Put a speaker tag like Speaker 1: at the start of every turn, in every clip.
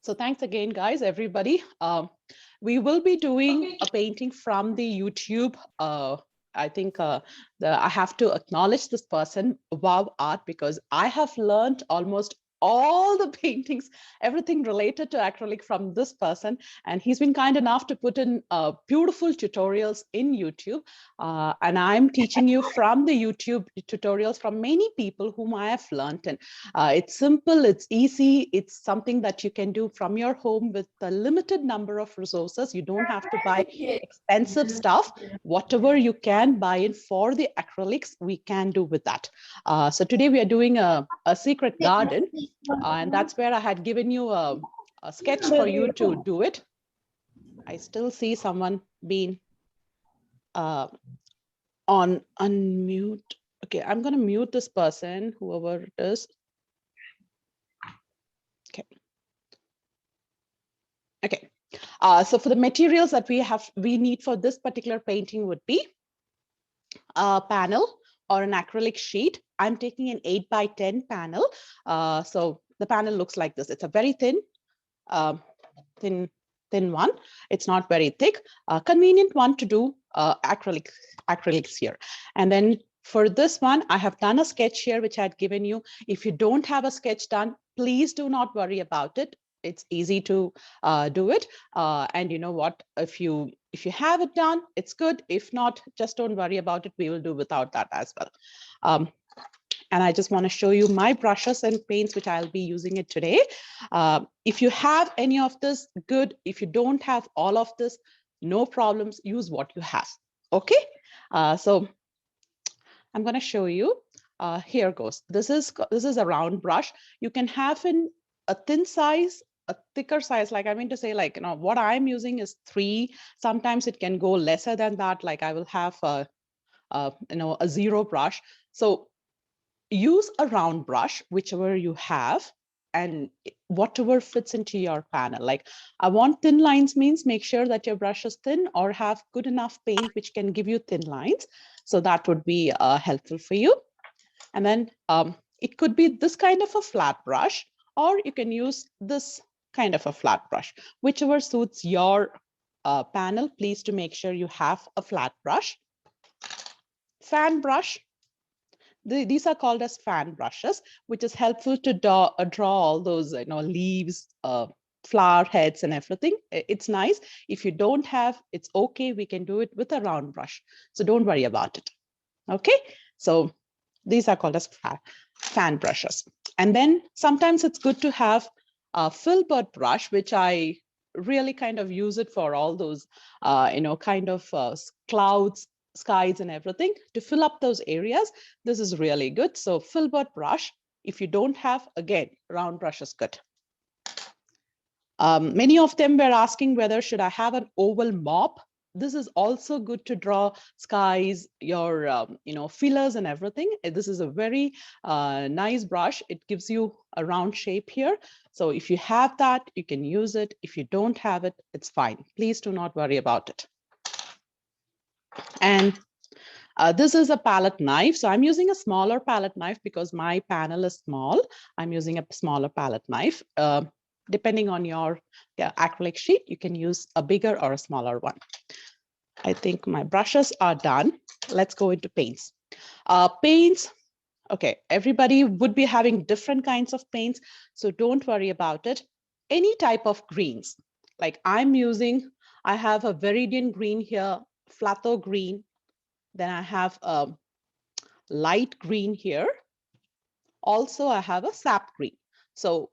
Speaker 1: So thanks again, guys, everybody. We will be doing a painting from the YouTube. I think I have to acknowledge this person, Wow Art, because I have learned almost all the paintings, everything related to acrylic from this person. And he's been kind enough to put in beautiful tutorials in YouTube. And I'm teaching you from the YouTube tutorials from many people whom I have learned. And it's simple, it's easy, it's something that you can do from your home with a limited number of resources. You don't have to buy expensive stuff. Whatever you can buy in for the acrylics, we can do with that. So today we are doing a secret garden, and that's where I had given you a sketch for you to do it. I still see someone being on unmute. Okay, I'm going to mute this person, whoever it is. Okay. Okay. So for the materials that we need for this particular painting would be a panel or an acrylic sheet. I'm taking an 8x10 panel. So the panel looks like this. It's a very thin one. It's not very thick. Convenient one to do acrylics here. And then for this one, I have done a sketch here, which I had given you. If you don't have a sketch done, please do not worry about it. It's easy to do it. And you know what, if you have it done, it's good. If not, just don't worry about it. We will do without that as well. And I just want to show you my brushes and paints, which I'll be using it today. If you have any of this, good. If you don't have all of this, no problems. Use what you have. Okay. So I'm going to show you. Here goes. This is a round brush. You can have in a thin size, a thicker size. Like I mean to say, like, you know, what I'm using is 3. Sometimes it can go lesser than that. Like I will have a 0 brush. So use a round brush, whichever you have, and whatever fits into your panel. Like I want thin lines means make sure that your brush is thin or have good enough paint which can give you thin lines. So that would be helpful for you. And then it could be this kind of a flat brush, or you can use this kind of a flat brush, whichever suits your panel. Please to make sure you have a flat brush. Fan brush. These are called as fan brushes, which is helpful to draw all those leaves, flower heads and everything. It's nice. If you don't have, it's okay. We can do it with a round brush. So don't worry about it. Okay. So these are called as fan brushes. And then sometimes it's good to have a Filbert brush, which I really kind of use it for all those, kind of clouds, skies and everything to fill up those areas. This is really good. So Filbert brush, if you don't have, again, round brush is good. Many of them were asking whether should I have an oval mop. This is also good to draw skies, your fillers and everything. This is a very nice brush. It gives you a round shape here. So if you have that, you can use it. If you don't have it, it's fine. Please do not worry about it. And this is a palette knife. So I'm using a smaller palette knife because my panel is small. I'm using a smaller palette knife. Depending on your acrylic sheet, you can use a bigger or a smaller one. I think my brushes are done. Let's go into paints. Paints, okay, everybody would be having different kinds of paints, so don't worry about it. Any type of greens, like I'm using, I have a Viridian green here, Flatho green, then I have a light green here. Also, I have a sap green. So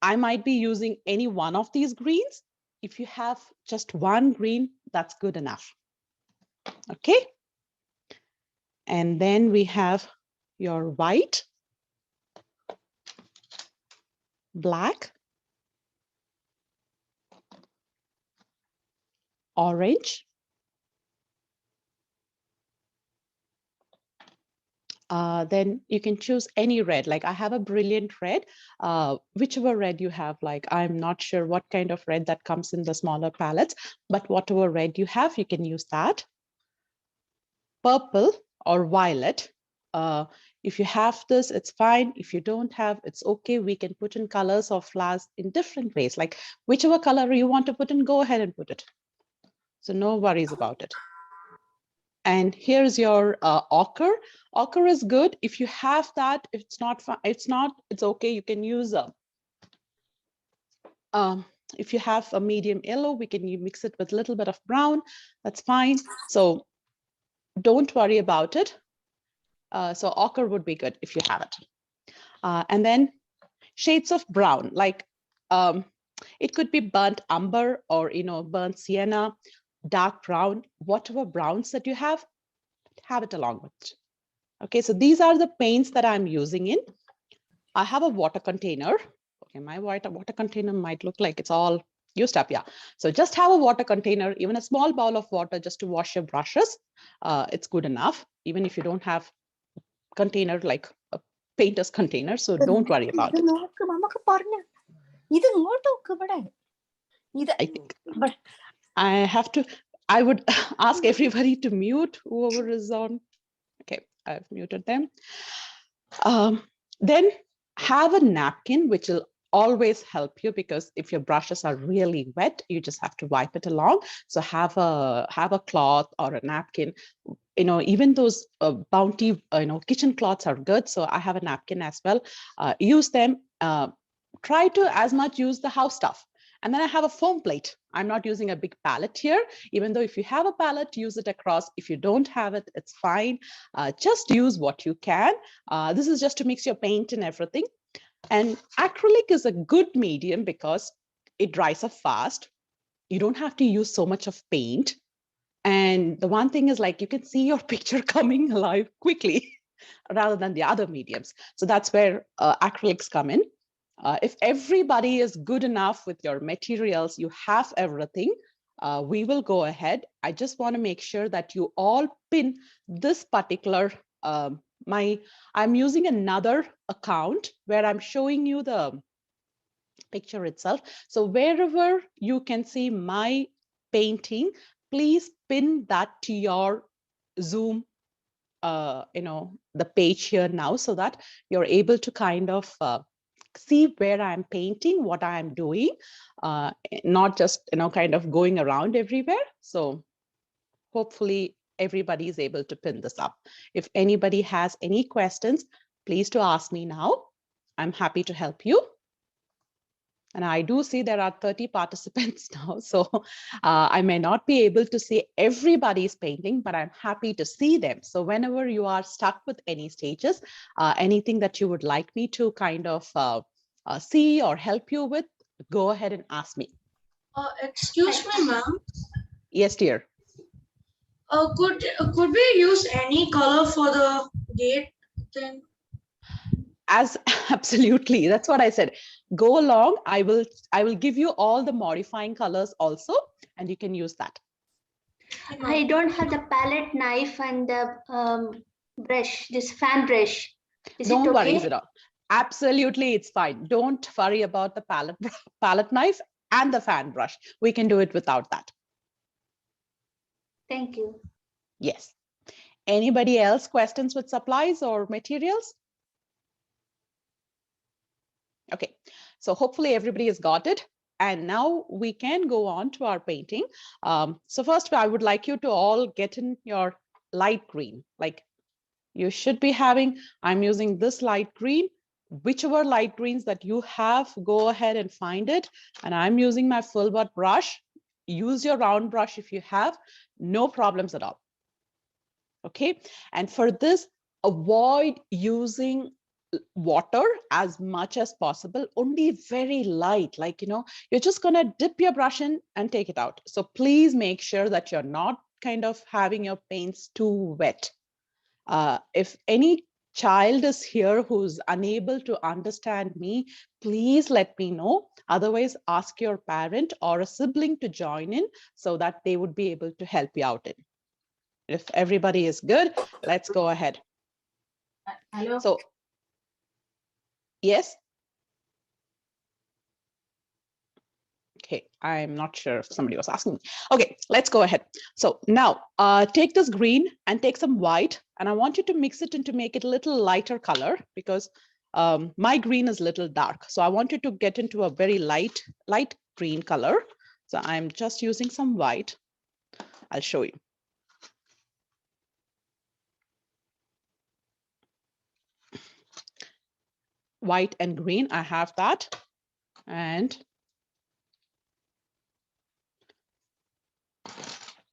Speaker 1: I might be using any one of these greens. If you have just one green, that's good enough. Okay. And then we have your white, black, orange, then you can choose any red. Like I have a brilliant red, whichever red you have. Like I'm not sure what kind of red that comes in the smaller palettes, but whatever red you have, you can use that. Purple or violet. If you have this, it's fine. If you don't have, it's okay. We can put in colors or flowers in different ways. Like whichever color you want to put in, go ahead and put it. So no worries about it. And here's your ochre. Ochre is good. If you have that, if it's not, it's okay. You can use if you have a medium yellow, we can mix it with a little bit of brown. That's fine. So don't worry about it. So ochre would be good if you have it. And then shades of brown, like it could be burnt umber or burnt sienna, dark brown, whatever browns that you have it along with it. Okay, so these are the paints that I'm using in. I have a water container. Okay, my water container might look like it's all used up. Yeah, so just have a water container, even a small bowl of water just to wash your brushes. It's good enough, even if you don't have container like a painter's container, so don't worry about it. I think I would ask everybody to mute whoever is on. Okay, I've muted them. Then have a napkin, which will always help you, because if your brushes are really wet, you just have to wipe it along. So have a cloth or a napkin. Even those Bounty kitchen cloths are good. So I have a napkin as well. Use them. Try to as much use the house stuff. And then I have a foam plate. I'm not using a big palette here, even though if you have a palette, use it across. If you don't have it, it's fine. Just use what you can. This is just to mix your paint and everything. And acrylic is a good medium because it dries up fast. You don't have to use so much of paint. And the one thing is, like, you can see your picture coming alive quickly rather than the other mediums. So that's where acrylics come in. If everybody is good enough with your materials, you have everything, we will go ahead. I just want to make sure that you all pin this particular, I'm using another account where I'm showing you the picture itself. So wherever you can see my painting, please pin that to your Zoom, the page here now, so that you're able to kind of see where I'm painting, what I'm doing, not just, kind of going around everywhere. So hopefully everybody is able to pin this up. If anybody has any questions, please to ask me now. I'm happy to help you. And I do see there are 30 participants now, so I may not be able to see everybody's painting, but I'm happy to see them. So whenever you are stuck with any stages, anything that you would like me to kind of see or help you with, go ahead and ask me.
Speaker 2: Excuse me, ma'am.
Speaker 1: Yes, dear.
Speaker 2: Could we use any color for the gate thing?
Speaker 1: Absolutely, that's what I said. Go along. I will give you all the modifying colors also, and you can use that.
Speaker 3: I don't have the palette knife and the brush, this fan brush.
Speaker 1: Don't worry, Zira. Absolutely, it's fine. Don't worry about the palette knife and the fan brush. We can do it without that.
Speaker 3: Thank you.
Speaker 1: Yes. Anybody else questions with supplies or materials? Okay, so hopefully everybody has got it. And now we can go on to our painting. So first, I would like you to all get in your light green. Like you should be having, I'm using this light green. Whichever light greens that you have, go ahead and find it. And I'm using my Filbert brush. Use your round brush if you have, no problems at all. Okay, and for this, avoid using water as much as possible, only very light, like, you're just gonna dip your brush in and take it out. So please make sure that you're not kind of having your paints too wet. If any child is here who's unable to understand me, please let me know. Otherwise, ask your parent or a sibling to join in so that they would be able to help you out in. If everybody is good, let's go ahead.
Speaker 2: Hello.
Speaker 1: So, yes. Okay, I'm not sure if somebody was asking me. Okay, let's go ahead. So now take this green and take some white And I want you to mix it and to make it a little lighter color because my green is a little dark. So I want you to get into a very light green color. So I'm just using some white. I'll show you. White and green, I have that.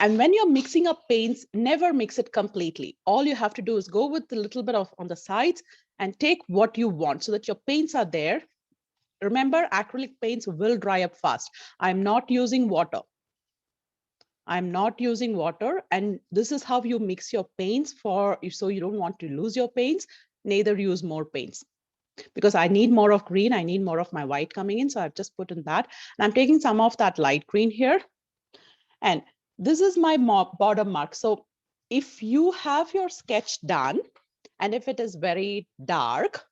Speaker 1: And when you're mixing up paints, never mix it completely. All you have to do is go with a little bit of on the sides and take what you want so that your paints are there. Remember, acrylic paints will dry up fast. I'm not using water. I'm not using water. And this is how you mix your paints so you don't want to lose your paints, neither use more paints. Because I need more of green, I need more of my white coming in. So I've just put in that. And I'm taking some of that light green here. And this is my bottom mark. So if you have your sketch done, and if it is very dark,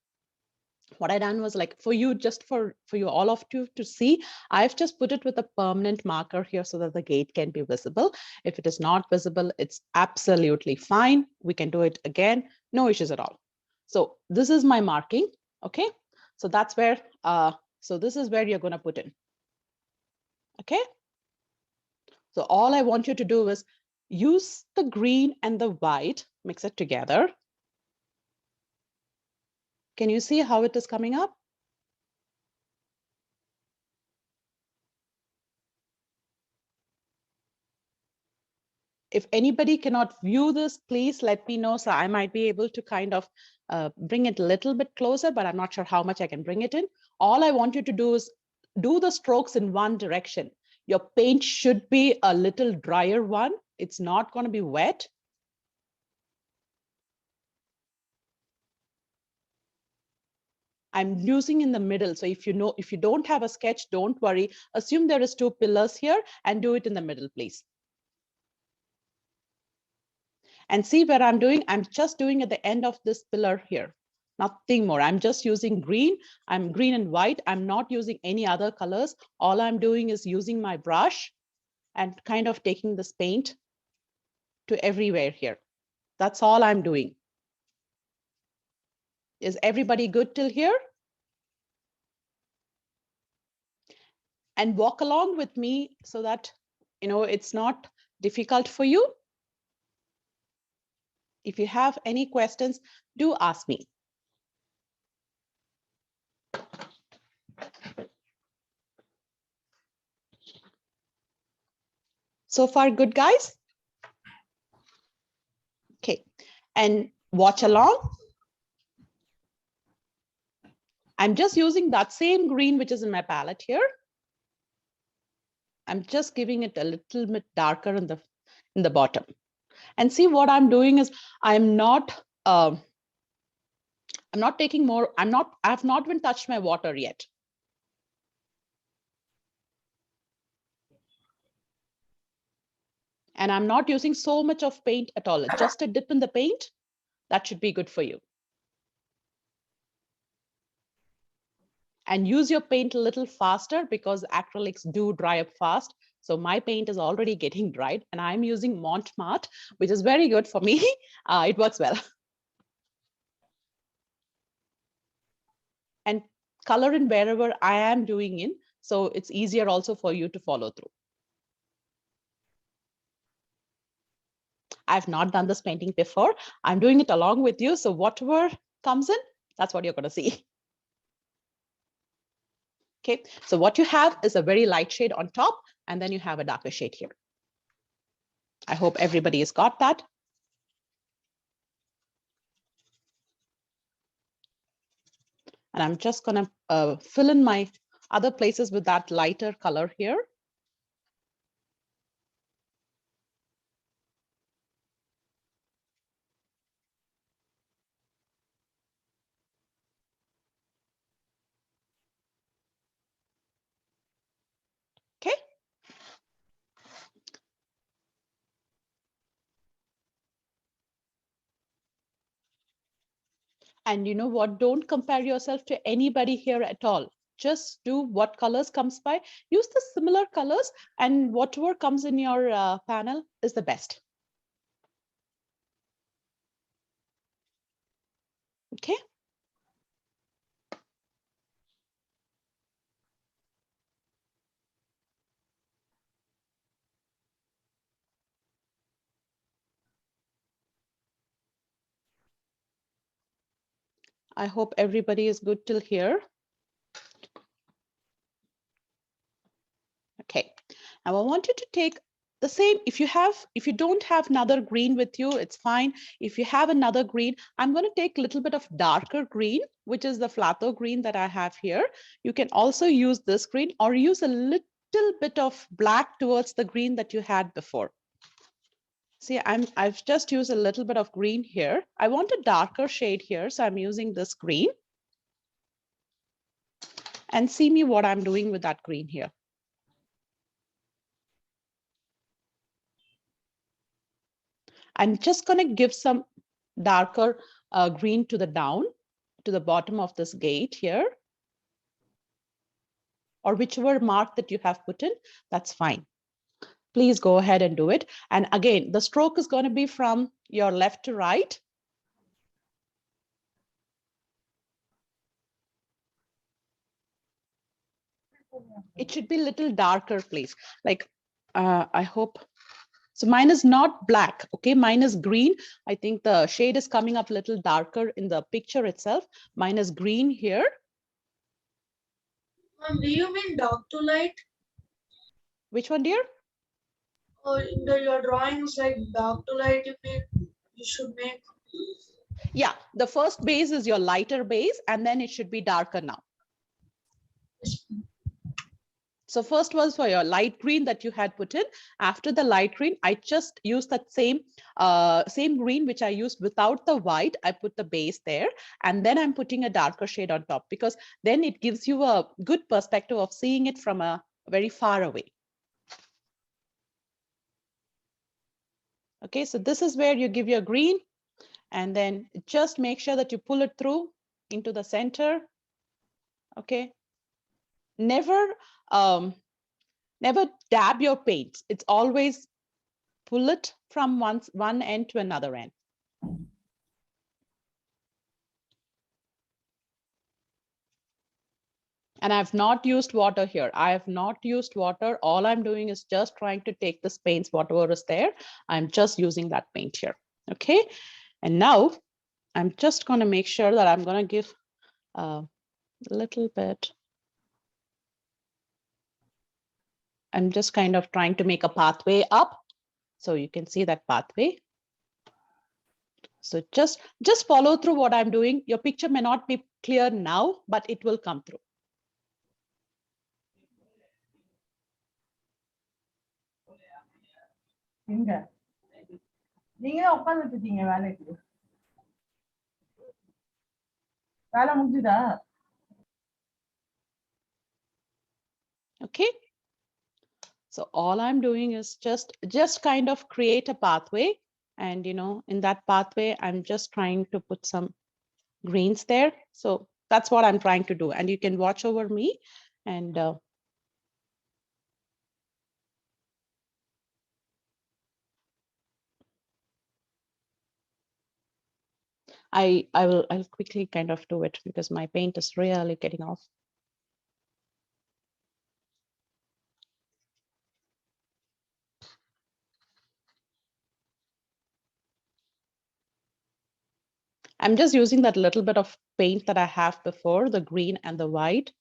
Speaker 1: what I done was like for you, just for you all of you to see, I've just put it with a permanent marker here so that the gate can be visible. If it is not visible, it's absolutely fine. We can do it again, no issues at all. So this is my marking, okay? So that's where, so this is where you're gonna put in, okay? So all I want you to do is use the green and the white, mix it together. Can you see how it is coming up? If anybody cannot view this, please let me know. So I might be able to kind of bring it a little bit closer, but I'm not sure how much I can bring it in. All I want you to do is do the strokes in one direction. Your paint should be a little drier one. It's not going to be wet. I'm using in the middle. So if you don't have a sketch, don't worry. Assume there is 2 pillars here and do it in the middle, please. And see where I'm doing? I'm just doing at the end of this pillar here. Nothing more. I'm just using green. I'm green and white. I'm not using any other colors. All I'm doing is using my brush and kind of taking this paint to everywhere here. That's all I'm doing. Is everybody good till here? And walk along with me so that it's not difficult for you. If you have any questions, do ask me. So far, good, guys? Okay, and watch along. I'm just using that same green, which is in my palette here. I'm just giving it a little bit darker in the bottom. And see what I'm doing is I'm not taking more. I've not even touched my water yet. And I'm not using so much of paint at all. Just a dip in the paint, that should be good for you. And use your paint a little faster because acrylics do dry up fast. So my paint is already getting dried and I'm using Montmartre, which is very good for me. It works well. And color in wherever I am doing in. So it's easier also for you to follow through. I've not done this painting before. I'm doing it along with you. So whatever comes in, that's what you're going to see. Okay, so what you have is a very light shade on top, and then you have a darker shade here. I hope everybody has got that. And I'm just going to fill in my other places with that lighter color here. Okay. And you know what? Don't compare yourself to anybody here at all. Just do what colors comes by. Use the similar colors and whatever comes in your panel is the best. Okay. I hope everybody is good till here. Okay, now I want you to take the same. If you don't have another green with you, it's fine. If you have another green, I'm going to take a little bit of darker green, which is the flatto green that I have here. You can also use this green or use a little bit of black towards the green that you had before. See, I've just used a little bit of green here. I want a darker shade here, so I'm using this green. And see me what I'm doing with that green here. I'm just going to give some darker green to the down, to the bottom of this gate here. Or whichever mark that you have put in, that's fine. Please go ahead and do it. And again, the stroke is going to be from your left to right. It should be a little darker, please. Like, I hope. So mine is not black, okay? Mine is green. I think the shade is coming up a little darker in the picture itself. Mine is green here.
Speaker 2: Do you mean dark to light?
Speaker 1: Which one, dear?
Speaker 2: Or in your drawings, like dark to light, you should make.
Speaker 1: Yeah, the first base is your lighter base, and then it should be darker now. So first was for your light green that you had put in. After the light green, I just used that same green which I used without the white. I put the base there, and then I'm putting a darker shade on top, because then it gives you a good perspective of seeing it from a very far away. Okay, so this is where you give your green, and then just make sure that you pull it through into the center. Okay. Never dab your paints. It's always pull it from one end to another end. And I've not used water here. I have not used water. All I'm doing is just trying to take this paint, whatever is there. I'm just using that paint here. Okay. And now I'm just going to make sure that I'm going to give a little bit. I'm just kind of trying to make a pathway up, so you can see that pathway. So just follow through what I'm doing. Your picture may not be clear now, but it will come through. Okay. So all I'm doing is just kind of create a pathway. And, in that pathway, I'm just trying to put some greens there. So that's what I'm trying to do. And you can watch over me. And I'll quickly kind of do it, because my paint is really getting off. I'm just using that little bit of paint that I have before, the green and the white,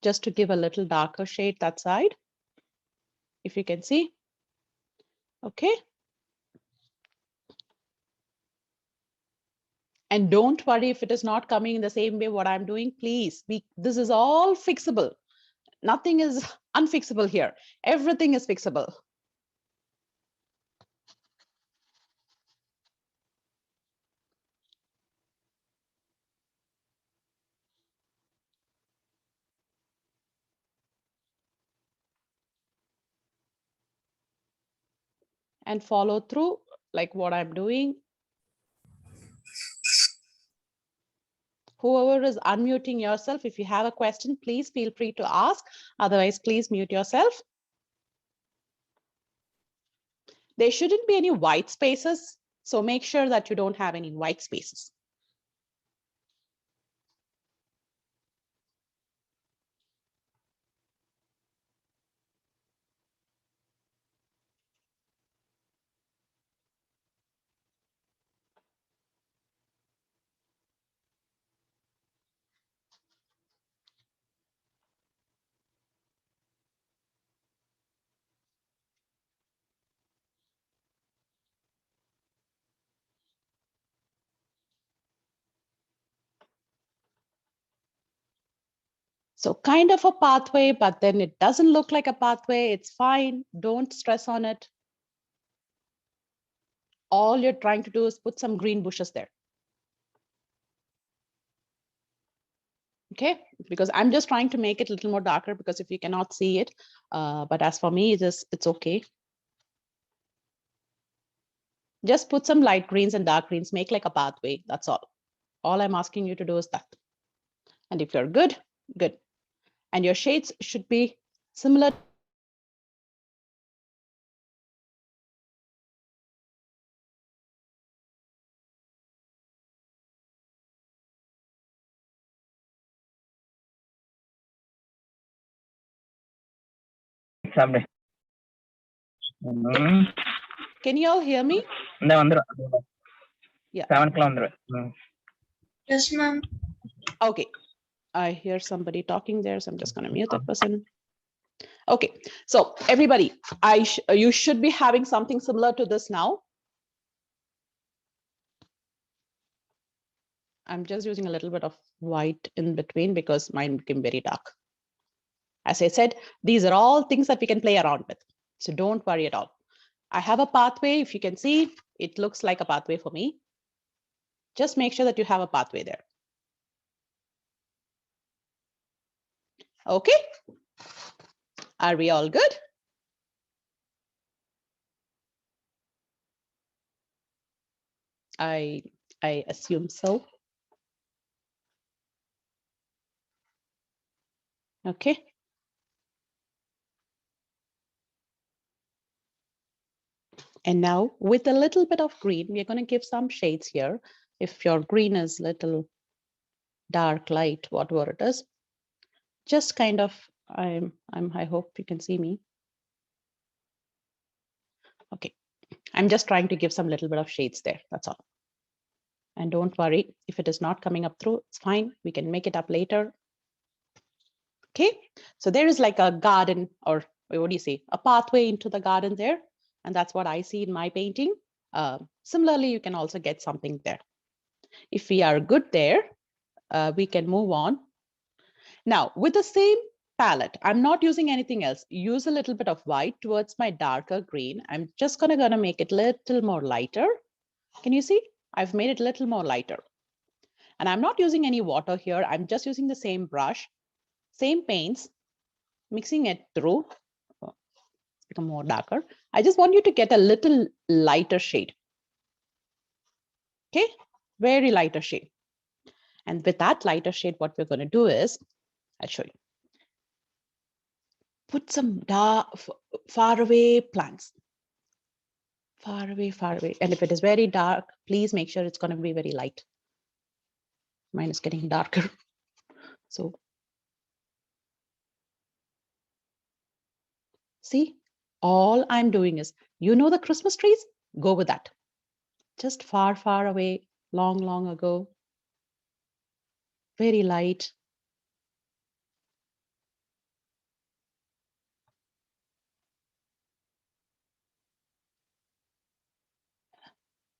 Speaker 1: just to give a little darker shade that side, if you can see. Okay. And don't worry if it is not coming in the same way what I'm doing. Please, this is all fixable. Nothing is unfixable here. Everything is fixable. And follow through like what I'm doing. Whoever is unmuting yourself, if you have a question, please feel free to ask. Otherwise, please mute yourself. There shouldn't be any white spaces, so make sure that you don't have any white spaces. So kind of a pathway, but then it doesn't look like a pathway. It's fine. Don't stress on it. All you're trying to do is put some green bushes there. Okay, because I'm just trying to make it a little more darker because if you cannot see it, but as for me, it's okay. Just put some light greens and dark greens, make like a pathway. That's all. All I'm asking you to do is that. And if you're good, good. And your shades should be similar. Can you all hear me? Yeah.
Speaker 2: Yes, ma'am.
Speaker 1: Okay. I hear somebody talking there, so I'm just going to mute that person. Okay. So everybody, you should be having something similar to this now. I'm just using a little bit of white in between because mine became very dark. As I said, these are all things that we can play around with. So don't worry at all. I have a pathway. If you can see, it looks like a pathway for me. Just make sure that you have a pathway there. Okay. Are we all good? I assume so. Okay. And now with a little bit of green, we're going to give some shades here. If your green is little dark, light, whatever it is, just kind of, I hope you can see me. Okay. I'm just trying to give some little bit of shades there. That's all. And don't worry, if it is not coming up through, it's fine. We can make it up later. Okay. So there is like a garden, or what do you say? A pathway into the garden there. And that's what I see in my painting. Similarly, you can also get something there. If we are good there, we can move on. Now, with the same palette, I'm not using anything else. Use a little bit of white towards my darker green. I'm just gonna make it a little more lighter. Can you see? I've made it a little more lighter. And I'm not using any water here. I'm just using the same brush, same paints, mixing it through. Become more darker. I just want you to get a little lighter shade. Okay, very lighter shade. And with that lighter shade, what we're going to do is, I'll show you. Put some dark, far away plants. Far away, far away. And if it is very dark, please make sure it's going to be very light. Mine is getting darker. So, see, all I'm doing is, you know the Christmas trees? Go with that. Just far, far away, long, long ago. Very light.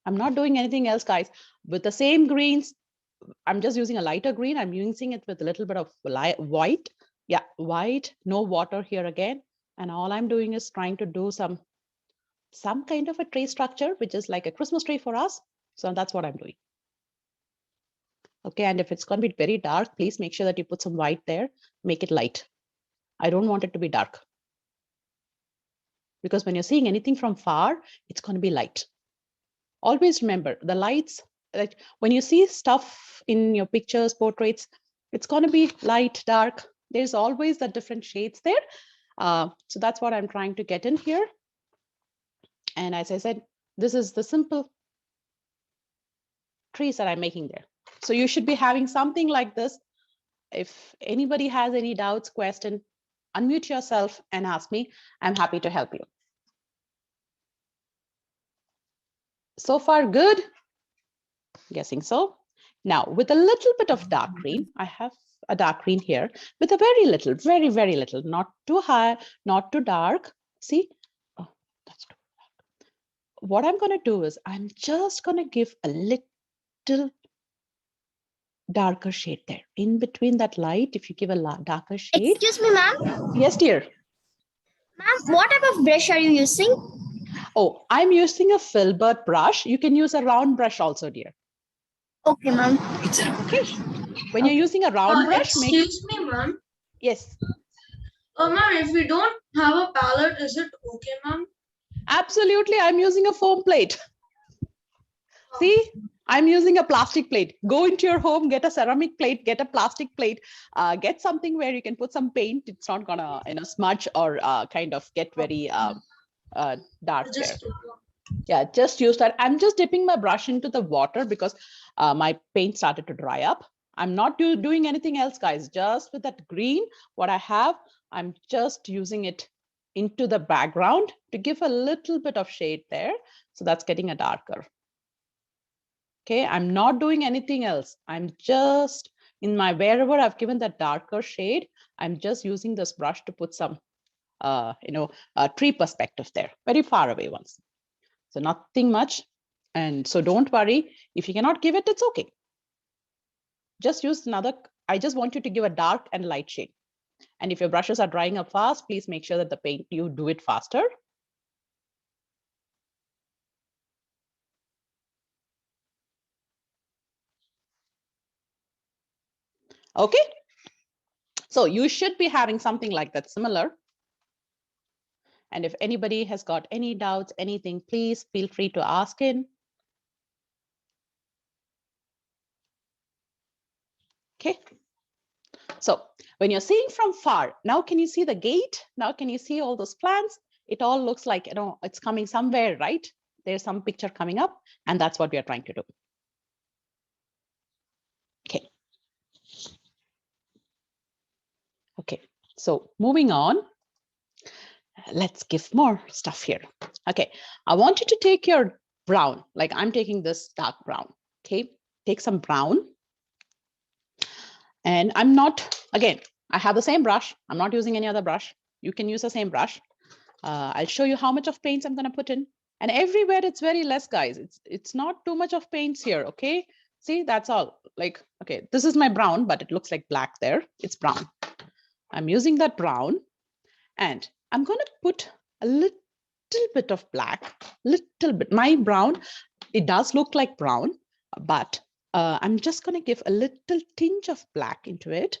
Speaker 1: I'm not doing anything else, guys. With the same greens, I'm just using a lighter green. I'm using it with a little bit of white. Yeah, white, no water here again. And all I'm doing is trying to do some kind of a tree structure, which is like a Christmas tree for us. So that's what I'm doing. Okay, and if it's going to be very dark, please make sure that you put some white there, make it light. I don't want it to be dark. Because when you're seeing anything from far, it's going to be light. Always remember the lights, like when you see stuff in your pictures, portraits, it's going to be light, dark. There's always the different shades there. So that's what I'm trying to get in here. And as I said, this is the simple trees that I'm making there. So you should be having something like this. If anybody has any doubts, question, unmute yourself and ask me. I'm happy to help you. So far, good? Guessing so. Now, with a little bit of dark green, I have a dark green here with a very little, very, very little, not too high, not too dark. See? Oh, that's too dark. What I'm going to do is I'm just going to give a little darker shade there. In between that light, if you give a darker shade.
Speaker 4: Excuse me, ma'am.
Speaker 1: Yes, dear.
Speaker 4: Ma'am, what type of brush are you using?
Speaker 1: Oh, I'm using a Filbert brush. You can use a round brush also, dear.
Speaker 4: Okay, ma'am.
Speaker 1: Okay. When you're using a round brush,
Speaker 2: excuse me, ma'am.
Speaker 1: Yes.
Speaker 2: Ma'am, if we don't have a palette, is it okay, ma'am?
Speaker 1: Absolutely. I'm using a foam plate. See, I'm using a plastic plate. Go into your home, get a ceramic plate, get a plastic plate, get something where you can put some paint. It's not gonna, smudge or kind of get very dark there. Yeah, just use that. I'm just dipping my brush into the water because my paint started to dry up. I'm not doing anything else, guys. Just with that green, what I have, I'm just using it into the background to give a little bit of shade there. So that's getting a darker. Okay, I'm not doing anything else. I'm just in my, wherever I've given that darker shade, I'm just using this brush to put some, tree perspective there, very far away ones. So nothing much. And so don't worry, if you cannot give it, it's okay. Just use another, I just want you to give a dark and light shade. And if your brushes are drying up fast, please make sure that the paint, you do it faster. Okay. So you should be having something like that similar. And if anybody has got any doubts, anything, please feel free to ask in. Okay. So when you're seeing from far, now can you see the gate? Now can you see all those plants? It all looks like, it's coming somewhere, right? There's some picture coming up, and that's what we are trying to do. Okay. Okay, so moving on. Let's give more stuff here. Okay, I want you to take your brown, like I'm taking this dark brown. Okay, take some brown. And I'm not, again, I have the same brush. I'm not using any other brush. You can use the same brush. I'll show you how much of paints I'm going to put in. And everywhere it's very less, guys. It's not too much of paints here, okay? See, that's all. Like, okay, this is my brown, but it looks like black there. It's brown. I'm using that brown. And I'm going to put a little bit of black, little bit. My brown, it does look like brown, but I'm just going to give a little tinge of black into it.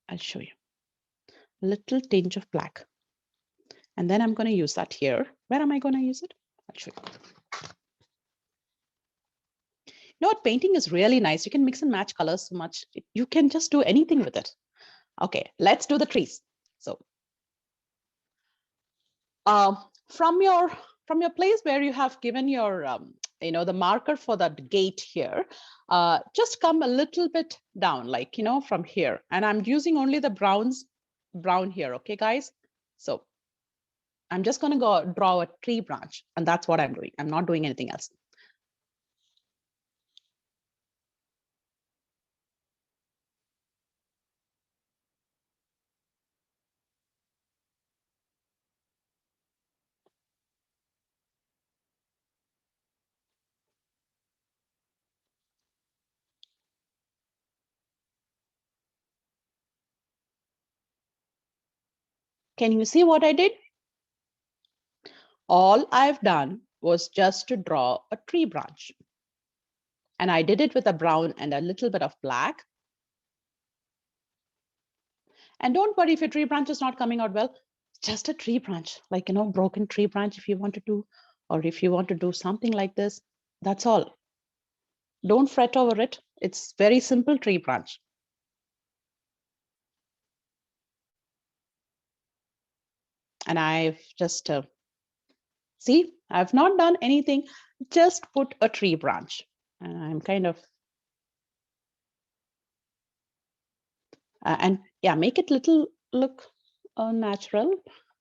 Speaker 1: I'll show you. A little tinge of black. And then I'm going to use that here. Where am I going to use it? I'll show you. You know what? Painting is really nice. You can mix and match colors so much. You can just do anything with it. Okay, let's do the trees. So from your place where you have given your the marker for that gate here, just come a little bit down, like from here, and I'm using only the brown here. Okay, guys, so I'm just going to go draw a tree branch, and that's what I'm doing. I'm not doing anything else. Can you see what I did? All I've done was just to draw a tree branch. And I did it with a brown and a little bit of black. And don't worry if your tree branch is not coming out well, just a tree branch, like, broken tree branch if you want to do, or if you want to do something like this, that's all. Don't fret over it. It's very simple tree branch. And I've just, see, I've not done anything, just put a tree branch. And I'm kind of, and yeah, make it little look natural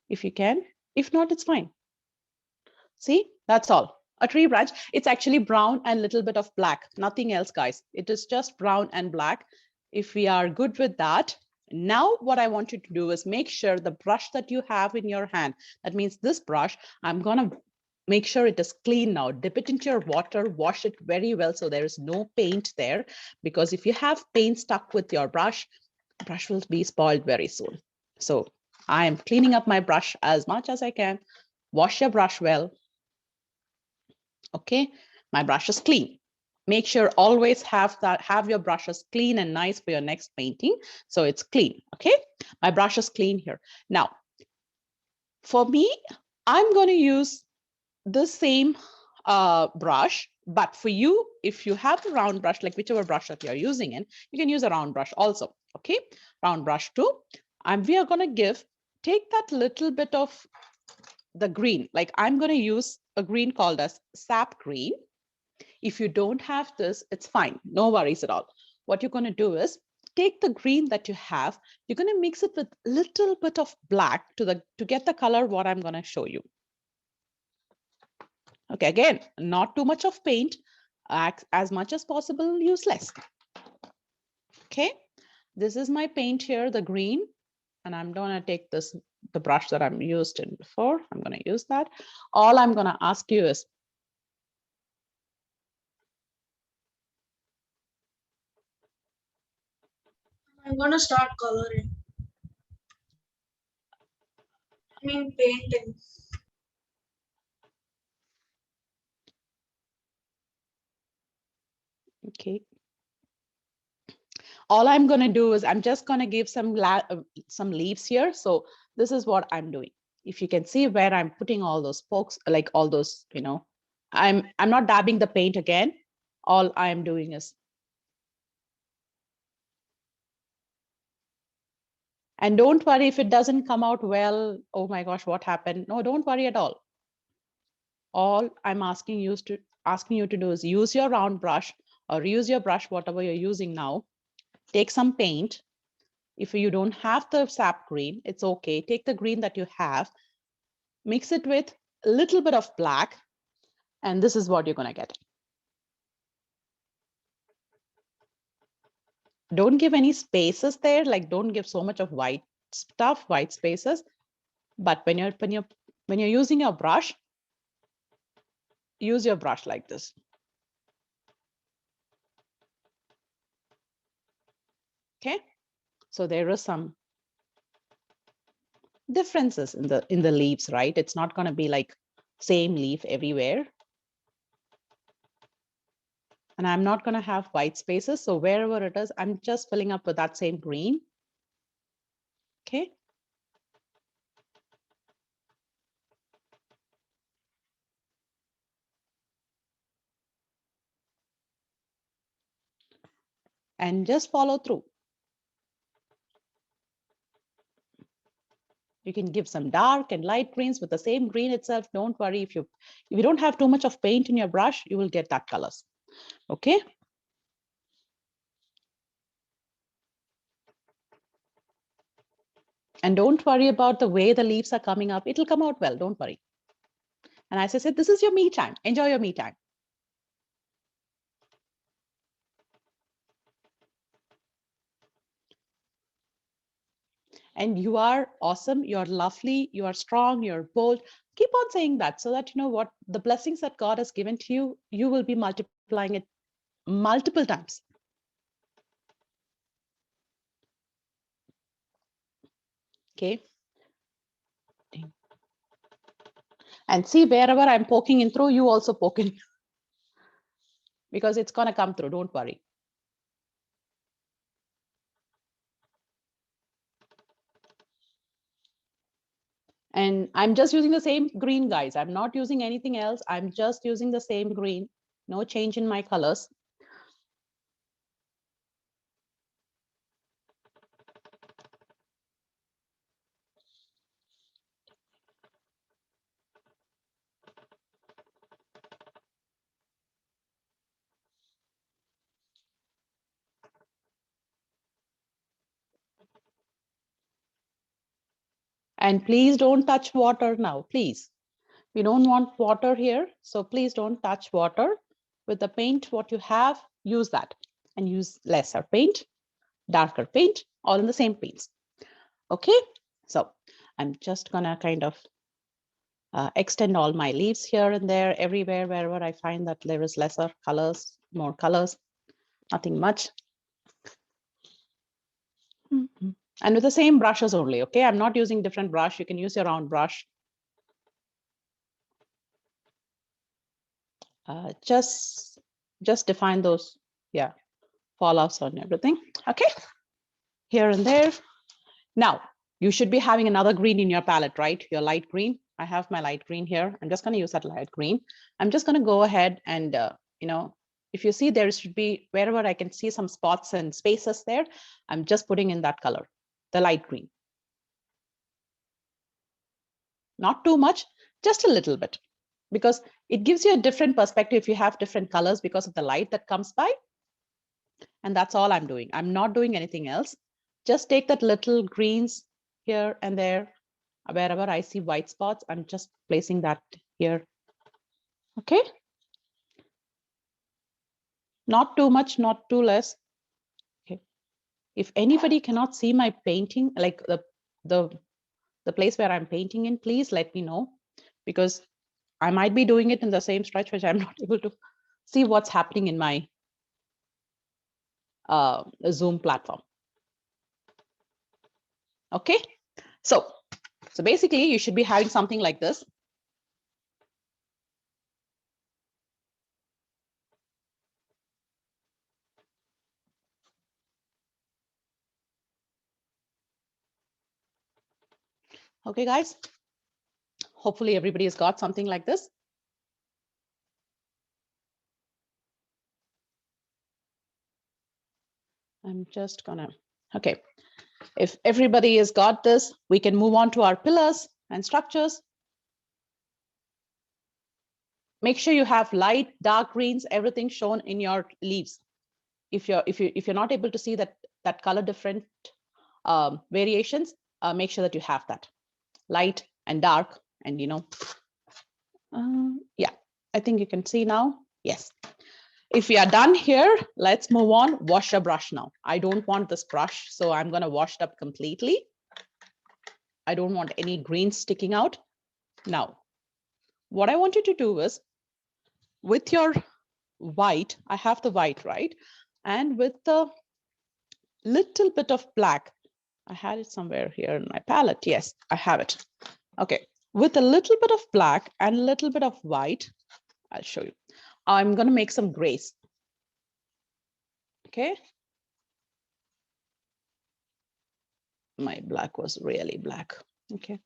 Speaker 1: if you can. If not, it's fine. See, that's all. A tree branch. It's actually brown and a little bit of black. Nothing else, guys. It is just brown and black. If we are good with that, now what I want you to do is make sure the brush that you have in your hand, that means this brush, I'm going to make sure it is clean now. Dip it into your water, wash it very well so there is no paint there, because if you have paint stuck with your brush will be spoiled very soon. So I am cleaning up my brush as much as I can. Wash your brush well. Okay, my brush is clean. Make sure always have your brushes clean and nice for your next painting. So it's clean. Okay, my brush is clean here. Now, for me, I'm going to use the same brush, but for you, if you have a round brush, like whichever brush that you're using in, you can use a round brush also. Okay, round brush too. And we are going to take that little bit of the green, like I'm going to use a green called as sap green. If you don't have this, it's fine, no worries at all. What you're going to do is take the green that you have, you're going to mix it with a little bit of black to get the color what I'm going to show you. Okay, again, not too much of paint, as much as possible, use less. Okay, this is my paint here, the green, and I'm gonna take this, the brush that I'm used in before, I'm gonna use that. All I'm gonna ask you is,
Speaker 2: I'm gonna start coloring. I mean painting.
Speaker 1: okay. All I'm gonna do is I'm just gonna give some leaves here. So this is what I'm doing. If you can see where I'm putting all those spokes, like all those, you know, I'm not dabbing the paint again. All I'm doing is, and don't worry if it doesn't come out well. Oh my gosh, what happened? No, don't worry at all. All I'm asking you to do is use your round brush or use your brush, whatever you're using now. Take some paint. If you don't have the sap green, it's okay. Take the green that you have, mix it with a little bit of black, and this is what you're going to get. Don't give any spaces there, like don't give so much of white stuff, white spaces. But when you're using your brush, use your brush like this. Okay, so there is some differences in the leaves, right? It's not going to be like same leaf everywhere. And I'm not going to have white spaces. So wherever it is, I'm just filling up with that same green. Okay. And just follow through. You can give some dark and light greens with the same green itself. Don't worry, if you don't have too much of paint in your brush, you will get that colors. Okay. And don't worry about the way the leaves are coming up. It'll come out well. Don't worry. And as I said, this is your me time. Enjoy your me time. And you are awesome. You're lovely. You are strong. You're bold. Keep on saying that so that you know what the blessings that God has given to you, you will be multiplying it multiple times. Okay. And see, wherever I'm poking in through, you also poke in. Because it's going to come through. Don't worry. And I'm just using the same green, guys. I'm not using anything else. I'm just using the same green. No change in my colors. And please don't touch water now, please. We don't want water here. So please don't touch water. With the paint, what you have, use that. And use lesser paint, darker paint, all in the same paints. Okay, so I'm just gonna kind of extend all my leaves here and there, everywhere, wherever I find that there is lesser colors, more colors, nothing much. And with the same brushes only, okay? I'm not using different brush. You can use your own brush. Just define those, yeah, fallouts on everything, okay? Here and there. Now, you should be having another green in your palette, right? Your light green. I have my light green here. I'm just going to use that light green. I'm just going to go ahead and, if you see there should be, wherever I can see some spots and spaces there, I'm just putting in that color, the light green. Not too much, just a little bit, because it gives you a different perspective if you have different colors because of the light that comes by. And that's all I'm doing. I'm not doing anything else. Just take that little greens here and there. Wherever I see white spots, I'm just placing that here. Okay. Not too much, not too less. Okay. If anybody cannot see my painting, like the place where I'm painting in, please let me know, because I might be doing it in the same stretch, which I'm not able to see what's happening in my Zoom platform. Okay. So basically you should be having something like this. Okay, guys. Hopefully everybody has got something like this. I'm just gonna, okay. If everybody has got this, we can move on to our pillars and structures. Make sure you have light, dark greens, everything shown in your leaves. If you're not able to see that color different variations, make sure that you have that light and dark, and yeah, I think you can see now. Yes. If we are done here, let's move on. Wash your brush now. I don't want this brush, so I'm going to wash it up completely. I don't want any greens sticking out. Now, what I want you to do is, with your white, I have the white, right? And with the little bit of black, I had it somewhere here in my palette. Yes, I have it. Okay, with a little bit of black and a little bit of white, I'll show you. I'm going to make some grays. Okay. My black was really black. Okay.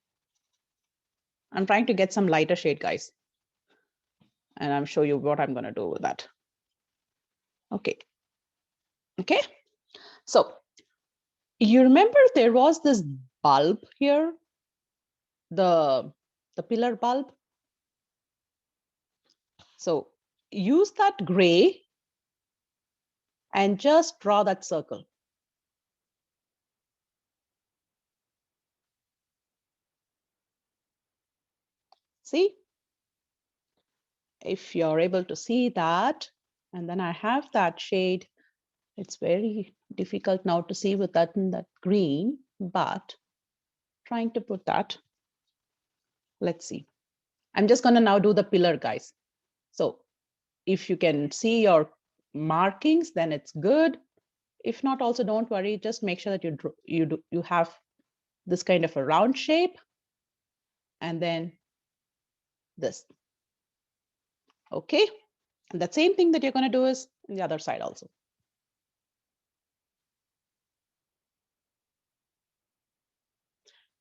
Speaker 1: I'm trying to get some lighter shade, guys. And I'm show you what I'm going to do with that. Okay. Okay. So you remember there was this bulb here, the pillar bulb. So use that gray and just draw that circle. See? If you're able to see that, and then I have that shade, it's very difficult now to see with that green, but trying to put that. Let's see. I'm just going to now do the pillar, guys. So if you can see your markings, then it's good. If not, also don't worry. Just make sure that you have this kind of a round shape, and then this. Okay. And that same thing that you're going to do is on the other side also.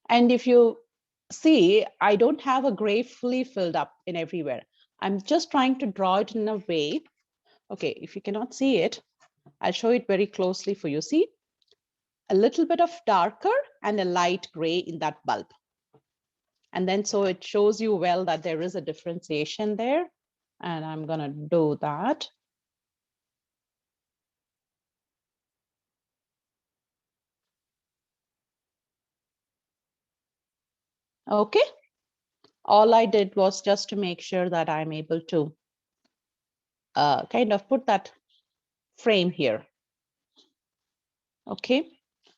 Speaker 1: And if you see, I don't have a gray fully filled up in everywhere. I'm just trying to draw it in a way. Okay, if you cannot see it, I'll show it very closely for you. See, a little bit of darker and a light gray in that bulb. And then so it shows you well that there is a differentiation there. And I'm going to do that. Okay. All I did was just to make sure that I'm able to kind of put that frame here. Okay.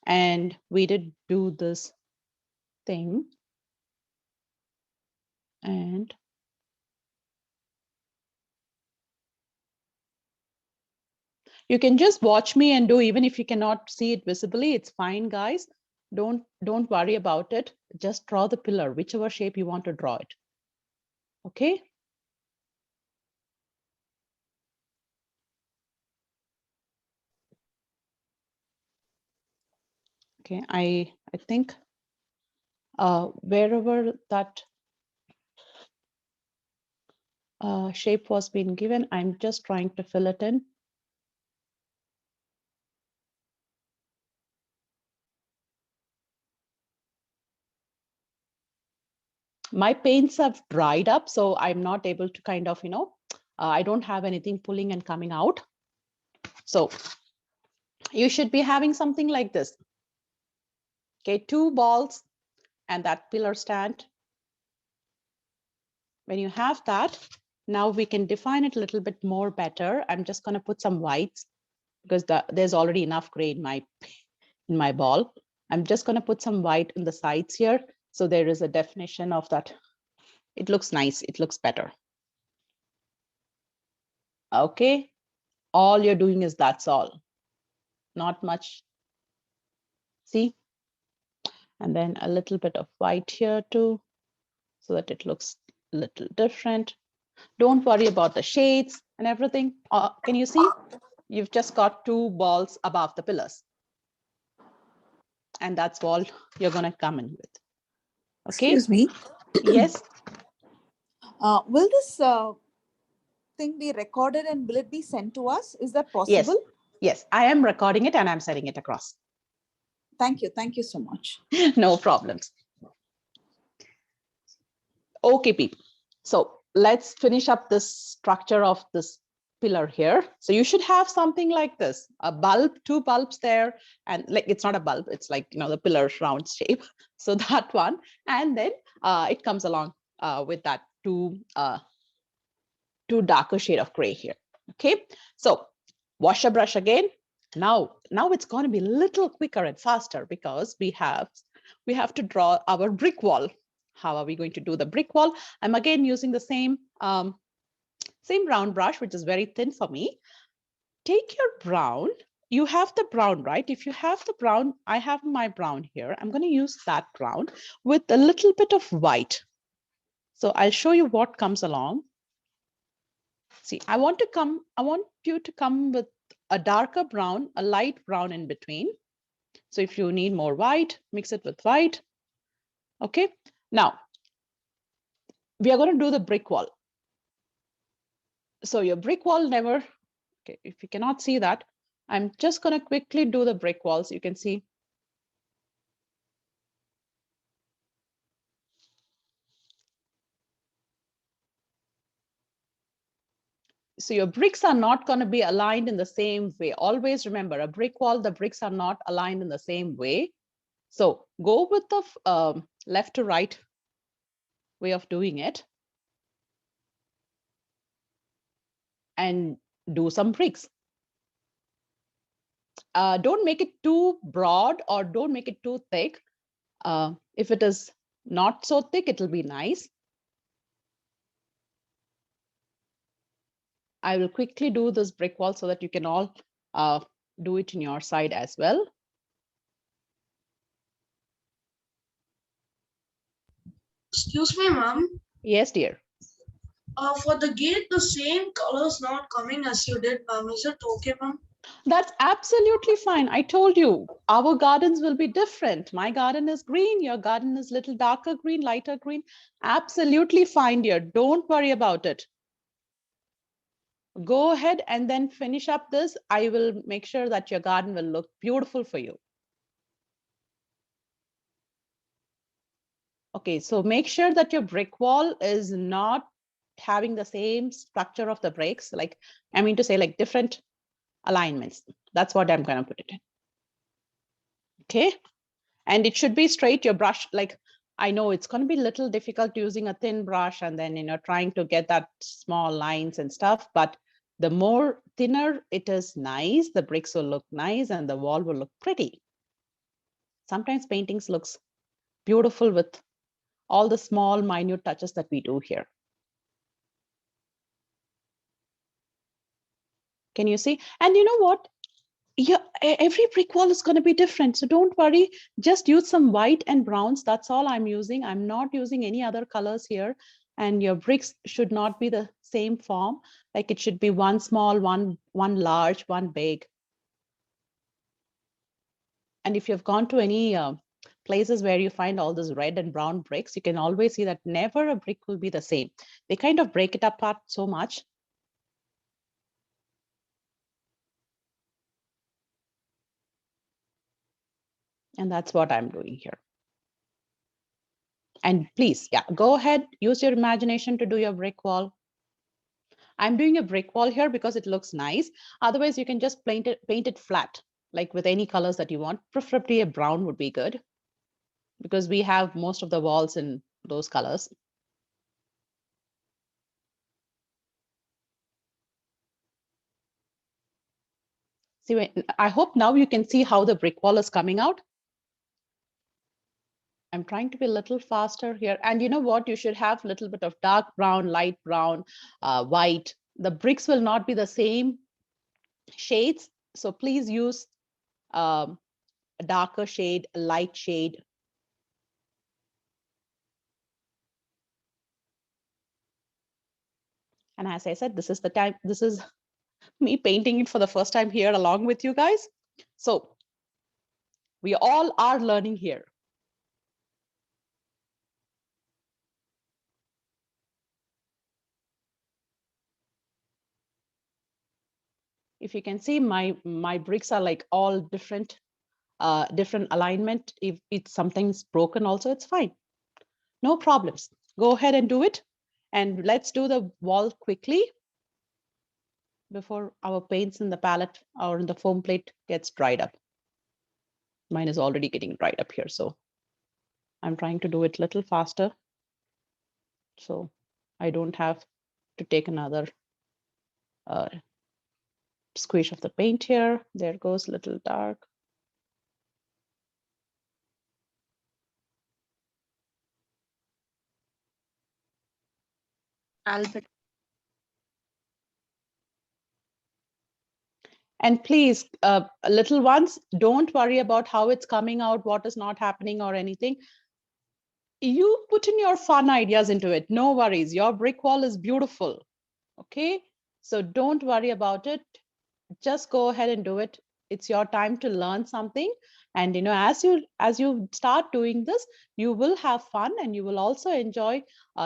Speaker 1: And we did do this thing. And you can just watch me and do, even if you cannot see it visibly, it's fine, guys. Don't worry about it. Just draw the pillar, whichever shape you want to draw it. Okay. Okay, I think wherever that shape was being given, I'm just trying to fill it in. My paints have dried up, so I'm not able to kind of, I don't have anything pulling and coming out. So you should be having something like this. Okay, 2 balls and that pillar stand. When you have that, now we can define it a little bit more better. I'm just going to put some whites because there's already enough gray in my ball. I'm just going to put some white in the sides here. So there is a definition of that. It looks nice. It looks better. Okay. All you're doing is that's all. Not much. See? And then a little bit of white here too, so that it looks a little different. Don't worry about the shades and everything. Can you see? You've just got 2 balls above the pillars. And that's all you're going to come in with. Okay.
Speaker 5: Excuse me.
Speaker 1: Yes.
Speaker 5: Will this thing be recorded and will it be sent to us? Is that possible?
Speaker 1: Yes, I am recording it and I'm sending it across.
Speaker 5: Thank you. Thank you so much.
Speaker 1: No problems. Okay, people. So let's finish up this structure of this pillar here. So you should have something like this, a bulb, 2 bulbs there, and like it's not a bulb, it's like, the pillar round shape. So that one, and then it comes along with that 2 darker shade of gray here. Okay, so wash a brush again. Now it's going to be a little quicker and faster because we have to draw our brick wall. How are we going to do the brick wall? I'm again using the same round brush, which is very thin for me. Take your brown. You have the brown, right? If you have the brown, I have my brown here. I'm going to use that brown with a little bit of white. So I'll show you what comes along. See, I want you to come with a darker brown, a light brown in between. So if you need more white, mix it with white. Okay. Now, we are going to do the brick wall. So your brick wall never, okay, if you cannot see that, I'm just going to quickly do the brick walls. You can see. So your bricks are not going to be aligned in the same way. Always remember, a brick wall, the bricks are not aligned in the same way. So go with the left to right way of doing it. And do some bricks. Don't make it too broad or don't make it too thick. If it is not so thick, it'll be nice. I will quickly do this brick wall so that you can all do it in your side as well.
Speaker 2: Excuse me, ma'am.
Speaker 1: Yes, dear.
Speaker 2: For the gate, the same colors not coming as you did, ma'am. Is it okay, ma'am?
Speaker 1: That's absolutely fine. I told you, our gardens will be different. My garden is green. Your garden is little darker green, lighter green. Absolutely fine, dear. Don't worry about it. Go ahead and then finish up this. I will make sure that your garden will look beautiful for you. Okay, so make sure that your brick wall is not having the same structure of the bricks. Like, I mean to say, like different alignments. That's what I'm going to put it in. Okay, and it should be straight. Your brush, like, I know it's going to be a little difficult using a thin brush and then, trying to get that small lines and stuff. But the more thinner it is, nice, the bricks will look nice and the wall will look pretty. Sometimes paintings looks beautiful with all the small minute touches that we do here. Can you see? And you know what? Yeah, every brick wall is going to be different. So don't worry, just use some white and browns. That's all I'm using. I'm not using any other colors here. And your bricks should not be the same form. Like it should be one small, one large, one big. And if you've gone to any places where you find all those red and brown bricks, you can always see that never a brick will be the same. They kind of break it apart so much. And that's what I'm doing here. And please, yeah, go ahead, use your imagination to do your brick wall. I'm doing a brick wall here because it looks nice. Otherwise, you can just paint it flat, like with any colors that you want. Preferably a brown would be good because we have most of the walls in those colors. See, I hope now you can see how the brick wall is coming out. I'm trying to be a little faster here. And you know what? You should have a little bit of dark brown, light brown, white. The bricks will not be the same shades. So please use a darker shade, a light shade. And as I said, this is the time, this is me painting it for the first time here along with you guys. So we all are learning here. If you can see, my bricks are like all different alignment. If it's something's broken also, it's fine. No problems. Go ahead and do it. And let's do the wall quickly before our paints in the palette or in the foam plate gets dried up. Mine is already getting dried up here, so I'm trying to do it a little faster so I don't have to take another squish of the paint here. There goes a little dark.
Speaker 4: Albert.
Speaker 1: And please, little ones, don't worry about how it's coming out, what is not happening or anything. You put in your fun ideas into it. No worries. Your brick wall is beautiful. Okay. So don't worry about it. Just go ahead and do it. It's your time to learn something. And as you start doing this, you will have fun and you will also enjoy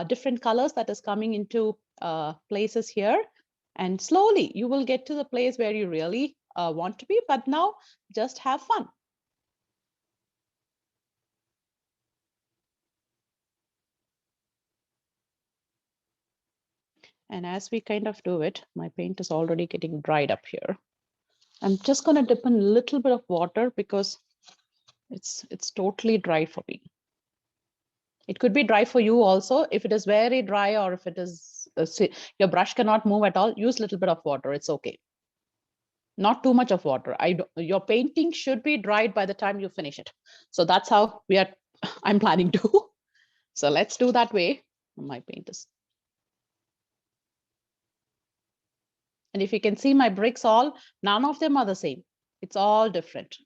Speaker 1: different colors that is coming into places here. And slowly you will get to the place where you really want to be. But now just have fun. And as we kind of do it, my paint is already getting dried up here. I'm just going to dip in a little bit of water because it's totally dry for me. It could be dry for you also. If it is very dry or if it is your brush cannot move at all, use a little bit of water. It's okay. Not too much of water. Your painting should be dried by the time you finish it. So that's how I'm planning to. So let's do that way. My paint is. And if you can see my bricks none of them are the same. It's all different.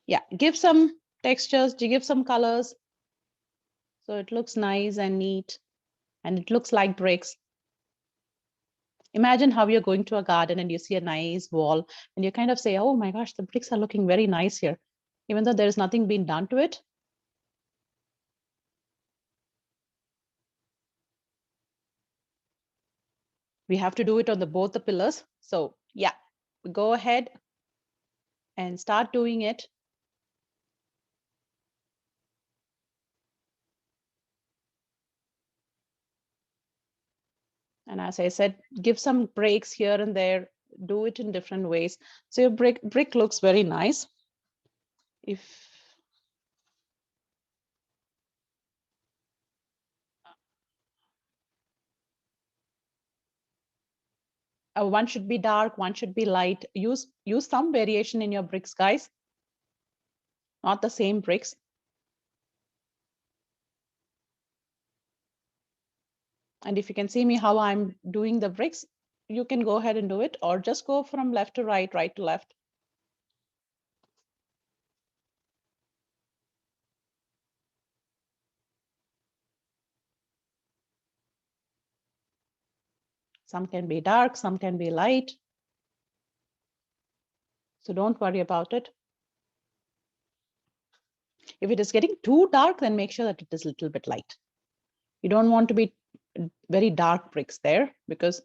Speaker 1: Yeah, give some textures, give some colors. So it looks nice and neat and it looks like bricks. Imagine how you're going to a garden and you see a nice wall and you kind of say, oh my gosh, the bricks are looking very nice here, even though there's nothing being done to it. We have to do it on both the pillars. So yeah, go ahead and start doing it. And as I said, give some breaks here and there, do it in different ways. So your brick looks very nice. If one should be dark, one should be light. Use some variation in your bricks, guys. not the same bricks. And if you can see me how I'm doing the bricks, you can go ahead and do it, or just go from left to right, right to left. Some can be dark, some can be light. So don't worry about it. If it is getting too dark, then make sure that it is a little bit light. You don't want to be very dark bricks there, because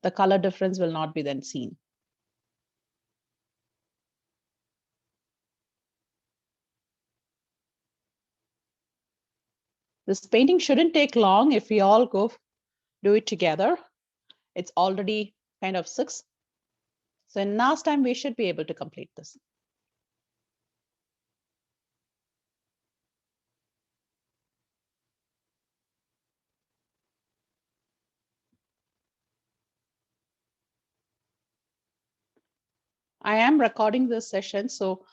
Speaker 1: the color difference will not be then seen. This painting shouldn't take long if we all go do it together. It's already kind of 6. So in last time, we should be able to complete this. I am recording this session, so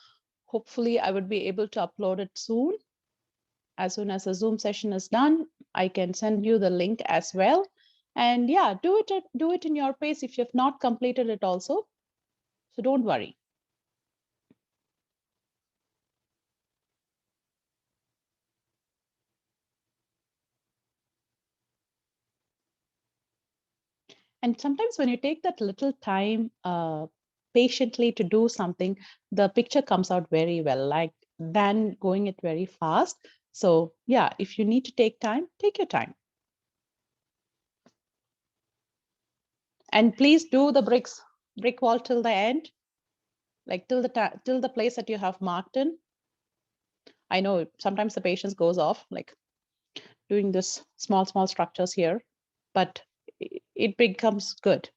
Speaker 1: hopefully I would be able to upload it soon. As soon as the Zoom session is done, I can send you the link as well. And yeah, do it in your pace if you've not completed it also. So don't worry. And sometimes when you take that little time patiently to do something, the picture comes out very well, like than going it very fast. So yeah, if you need to take time, take your time. And please do the brick wall till the end, like till the place that you have marked in. I know sometimes the patience goes off, like doing this small structures here, but it becomes good.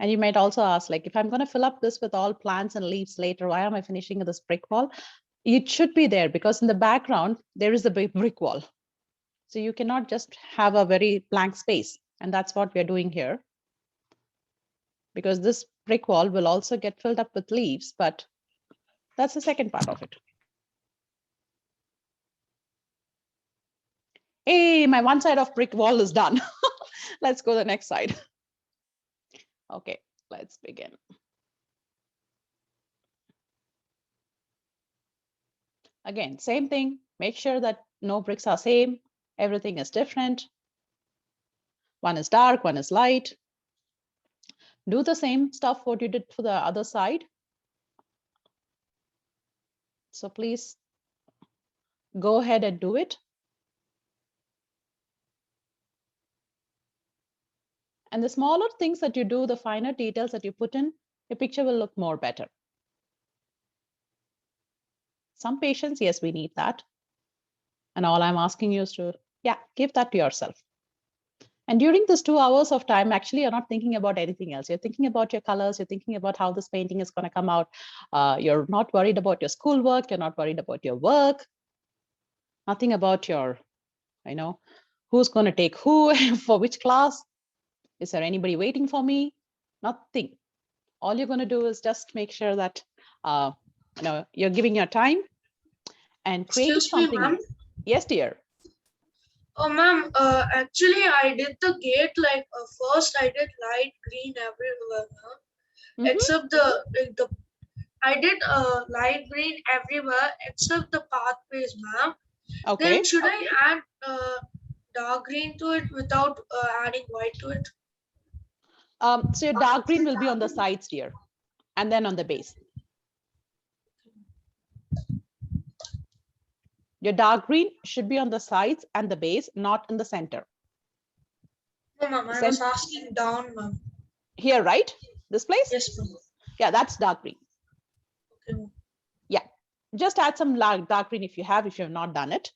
Speaker 1: And you might also ask, like, if I'm going to fill up this with all plants and leaves later, why am I finishing this brick wall? It should be there because in the background, there is a big brick wall. So you cannot just have a very blank space. And that's what we're doing here. Because this brick wall will also get filled up with leaves, but that's the second part of it. Hey, my one side of brick wall is done. Let's go to the next side. Okay, let's begin. Again, same thing. Make sure that no bricks are same. Everything is different. One is dark, one is light. Do the same stuff what you did for the other side. So please go ahead and do it. And the smaller things that you do, the finer details that you put in, your picture will look more better. Some patience, yes, we need that. And all I'm asking you is to, yeah, give that to yourself. And during this 2 hours of time, actually, you're not thinking about anything else. You're thinking about your colors. You're thinking about how this painting is going to come out. You're not worried about your schoolwork. You're not worried about your work. Nothing about your, who's going to take who for which class. Is there anybody waiting for me? Nothing. All you're going to do is just make sure that you're giving your time and creating
Speaker 2: Excuse me,
Speaker 1: something
Speaker 2: ma'am.
Speaker 1: new. Yes, dear.
Speaker 2: Oh, ma'am, actually, I did the gate like first I did light green everywhere, ma'am. Except the I did light green everywhere except the pathways, ma'am.
Speaker 1: Okay.
Speaker 2: Then should I add dark green to it without adding white to it?
Speaker 1: So your dark green will be on the sides, dear, and then on the base. Your dark green should be on the sides and the base, not in the center.
Speaker 2: No, ma'am, I was asking down, ma'am.
Speaker 1: Here, right? This place?
Speaker 2: Yes, ma'am.
Speaker 1: Yeah, that's dark green.
Speaker 2: Okay, ma'am.
Speaker 1: Yeah, just add some dark green if you have not done it.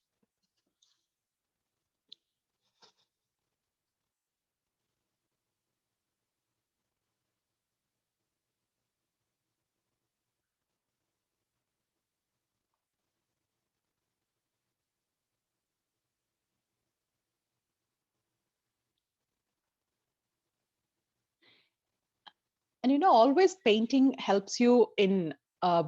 Speaker 1: And always painting helps you in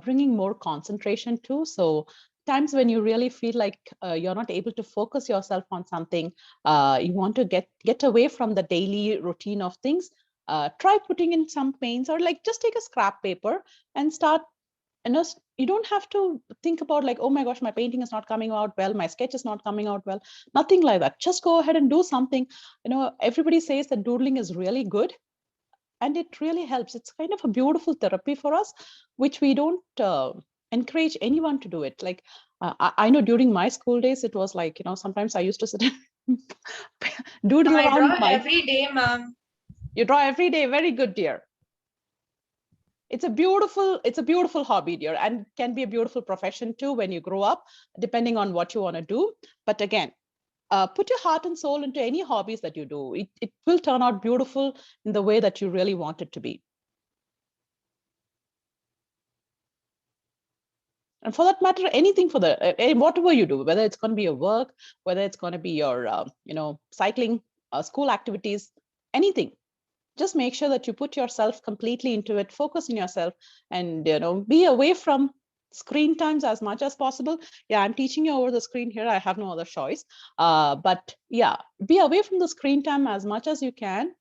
Speaker 1: bringing more concentration too. So times when you really feel like you're not able to focus yourself on something, you want to get away from the daily routine of things, try putting in some paints, or like just take a scrap paper and start. You don't have to think about like, oh my gosh, my painting is not coming out well, my sketch is not coming out well. Nothing like that. Just go ahead and do something. Everybody says that doodling is really good, and it really helps. It's kind of a beautiful therapy for us, which we don't encourage anyone to do it. Like I know during my school days, it was like, sometimes I used to sit and doodle
Speaker 2: I
Speaker 1: around
Speaker 2: draw every day, ma'am.
Speaker 1: You draw every day. Very good, dear. It's a beautiful hobby, dear, and can be a beautiful profession too when you grow up, depending on what you want to do. But again, put your heart and soul into any hobbies that you do. It will turn out beautiful in the way that you really want it to be. And for that matter, anything for whatever you do, whether it's going to be your work, whether it's going to be your, cycling, school activities, anything. Just make sure that you put yourself completely into it, focus on yourself, and be away from screen times as much as possible. Yeah, I'm teaching you over the screen here. I have no other choice. But yeah, be away from the screen time as much as you can,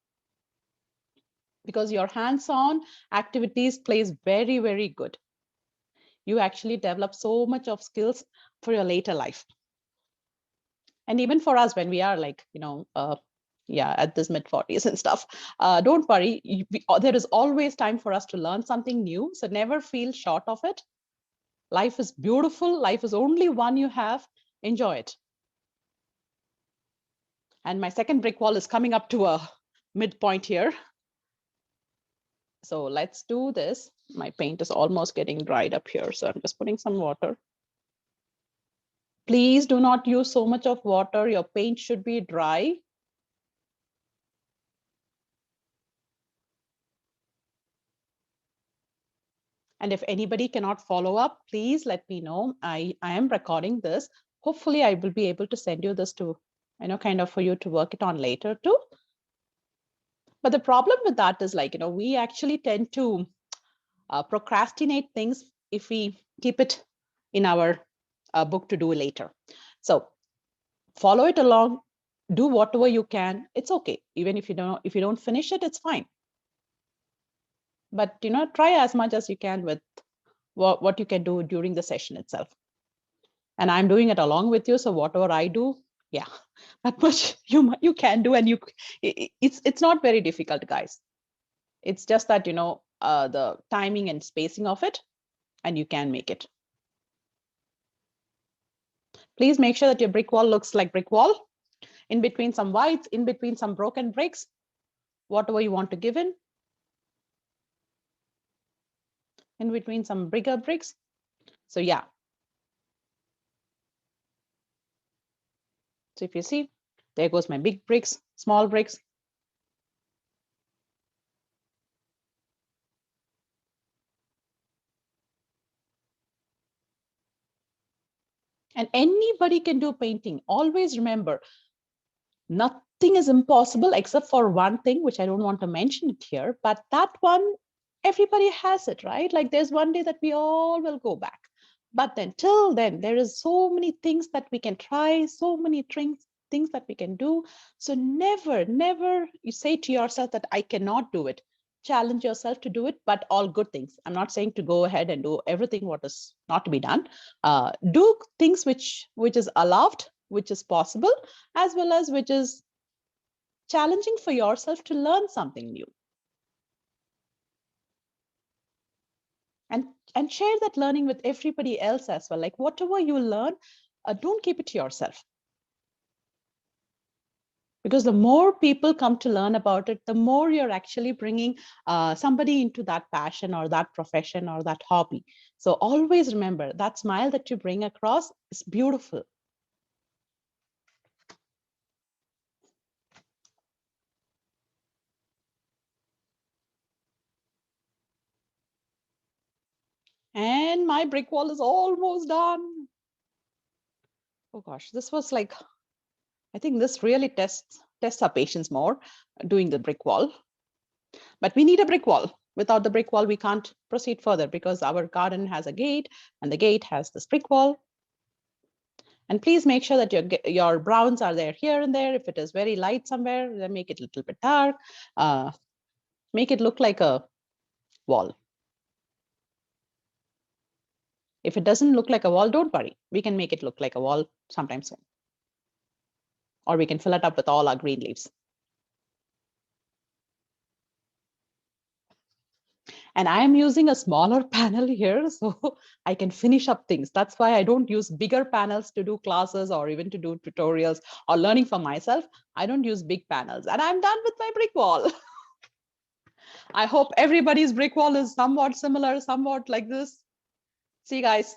Speaker 1: because your hands-on activities plays very, very good. You actually develop so much of skills for your later life. And even for us, when we are like, at this mid-40s and stuff, don't worry, there is always time for us to learn something new. So never feel short of it. Life is beautiful. Life is only one you have. Enjoy it. And my second brick wall is coming up to a midpoint here. So let's do this. My paint is almost getting dried up here, so I'm just putting some water. Please do not use so much of water. Your paint should be dry. And if anybody cannot follow up, please let me know. I am recording this. Hopefully I will be able to send you this to, kind of for you to work it on later too. But the problem with that is like, we actually tend to procrastinate things if we keep it in our book to do later. So follow it along, do whatever you can. It's okay. Even if you don't finish it, it's fine. But try as much as you can with what you can do during the session itself. And I'm doing it along with you. So whatever I do, yeah, that much you can do. And it's not very difficult, guys. It's just that, the timing and spacing of it, and you can make it. Please make sure that your brick wall looks like brick wall, in between some whites, in between some broken bricks, whatever you want to give in between some bigger bricks. So yeah. So if you see, there goes my big bricks, small bricks. And anybody can do painting. Always remember, nothing is impossible except for one thing, which I don't want to mention it here, but that one, everybody has it, right? Like there's one day that we all will go back. But then till then, there is so many things that we can try, so many things that we can do. So never you say to yourself that I cannot do it. Challenge yourself to do it, but all good things. I'm not saying to go ahead and do everything what is not to be done. Do things which is allowed, which is possible, as well as which is challenging for yourself to learn something new. And share that learning with everybody else as well. Like whatever you learn, don't keep it to yourself. Because the more people come to learn about it, the more you're actually bringing somebody into that passion or that profession or that hobby. So always remember, that smile that you bring across is beautiful. And my brick wall is almost done. Oh gosh, this was like, I think this really tests our patience more, doing the brick wall. But we need a brick wall. Without the brick wall, we can't proceed further because our garden has a gate and the gate has this brick wall. And please make sure that your browns are there here and there. If it is very light somewhere, then make it a little bit dark. Make it look like a wall. If it doesn't look like a wall, don't worry. We can make it look like a wall sometime soon. Or we can fill it up with all our green leaves. And I am using a smaller panel here, so I can finish up things. That's why I don't use bigger panels to do classes or even to do tutorials or learning for myself. I don't use big panels, and I'm done with my brick wall. I hope everybody's brick wall is somewhat similar, somewhat like this. See, guys,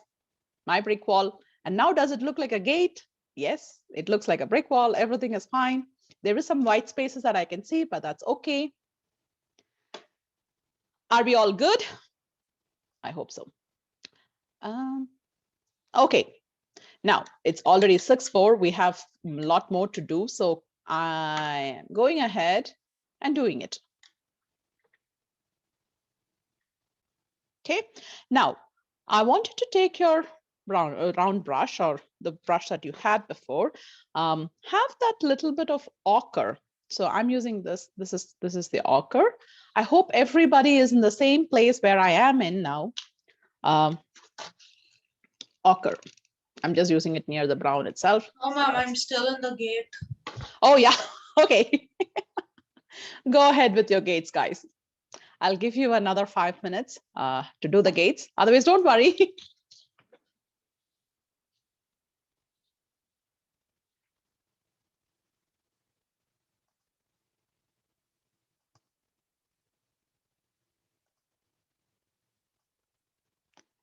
Speaker 1: my brick wall. And now does it look like a gate? Yes, it looks like a brick wall. Everything is fine. There is some white spaces that I can see, but that's okay. Are we all good? I hope so. Okay, now it's already 6:04. We have a lot more to do. So I am going ahead and doing it. Okay, now I want you to take your round brush or the brush that you had before. Have that little bit of ochre. So I'm using this. This is the ochre. I hope everybody is in the same place where I am in now. Ochre. I'm just using it near the brown itself.
Speaker 2: Oh, ma'am, I'm still in the gate.
Speaker 1: Oh, yeah. Okay. Go ahead with your gates, guys. I'll give you another 5 minutes to do the gates. Otherwise, don't worry.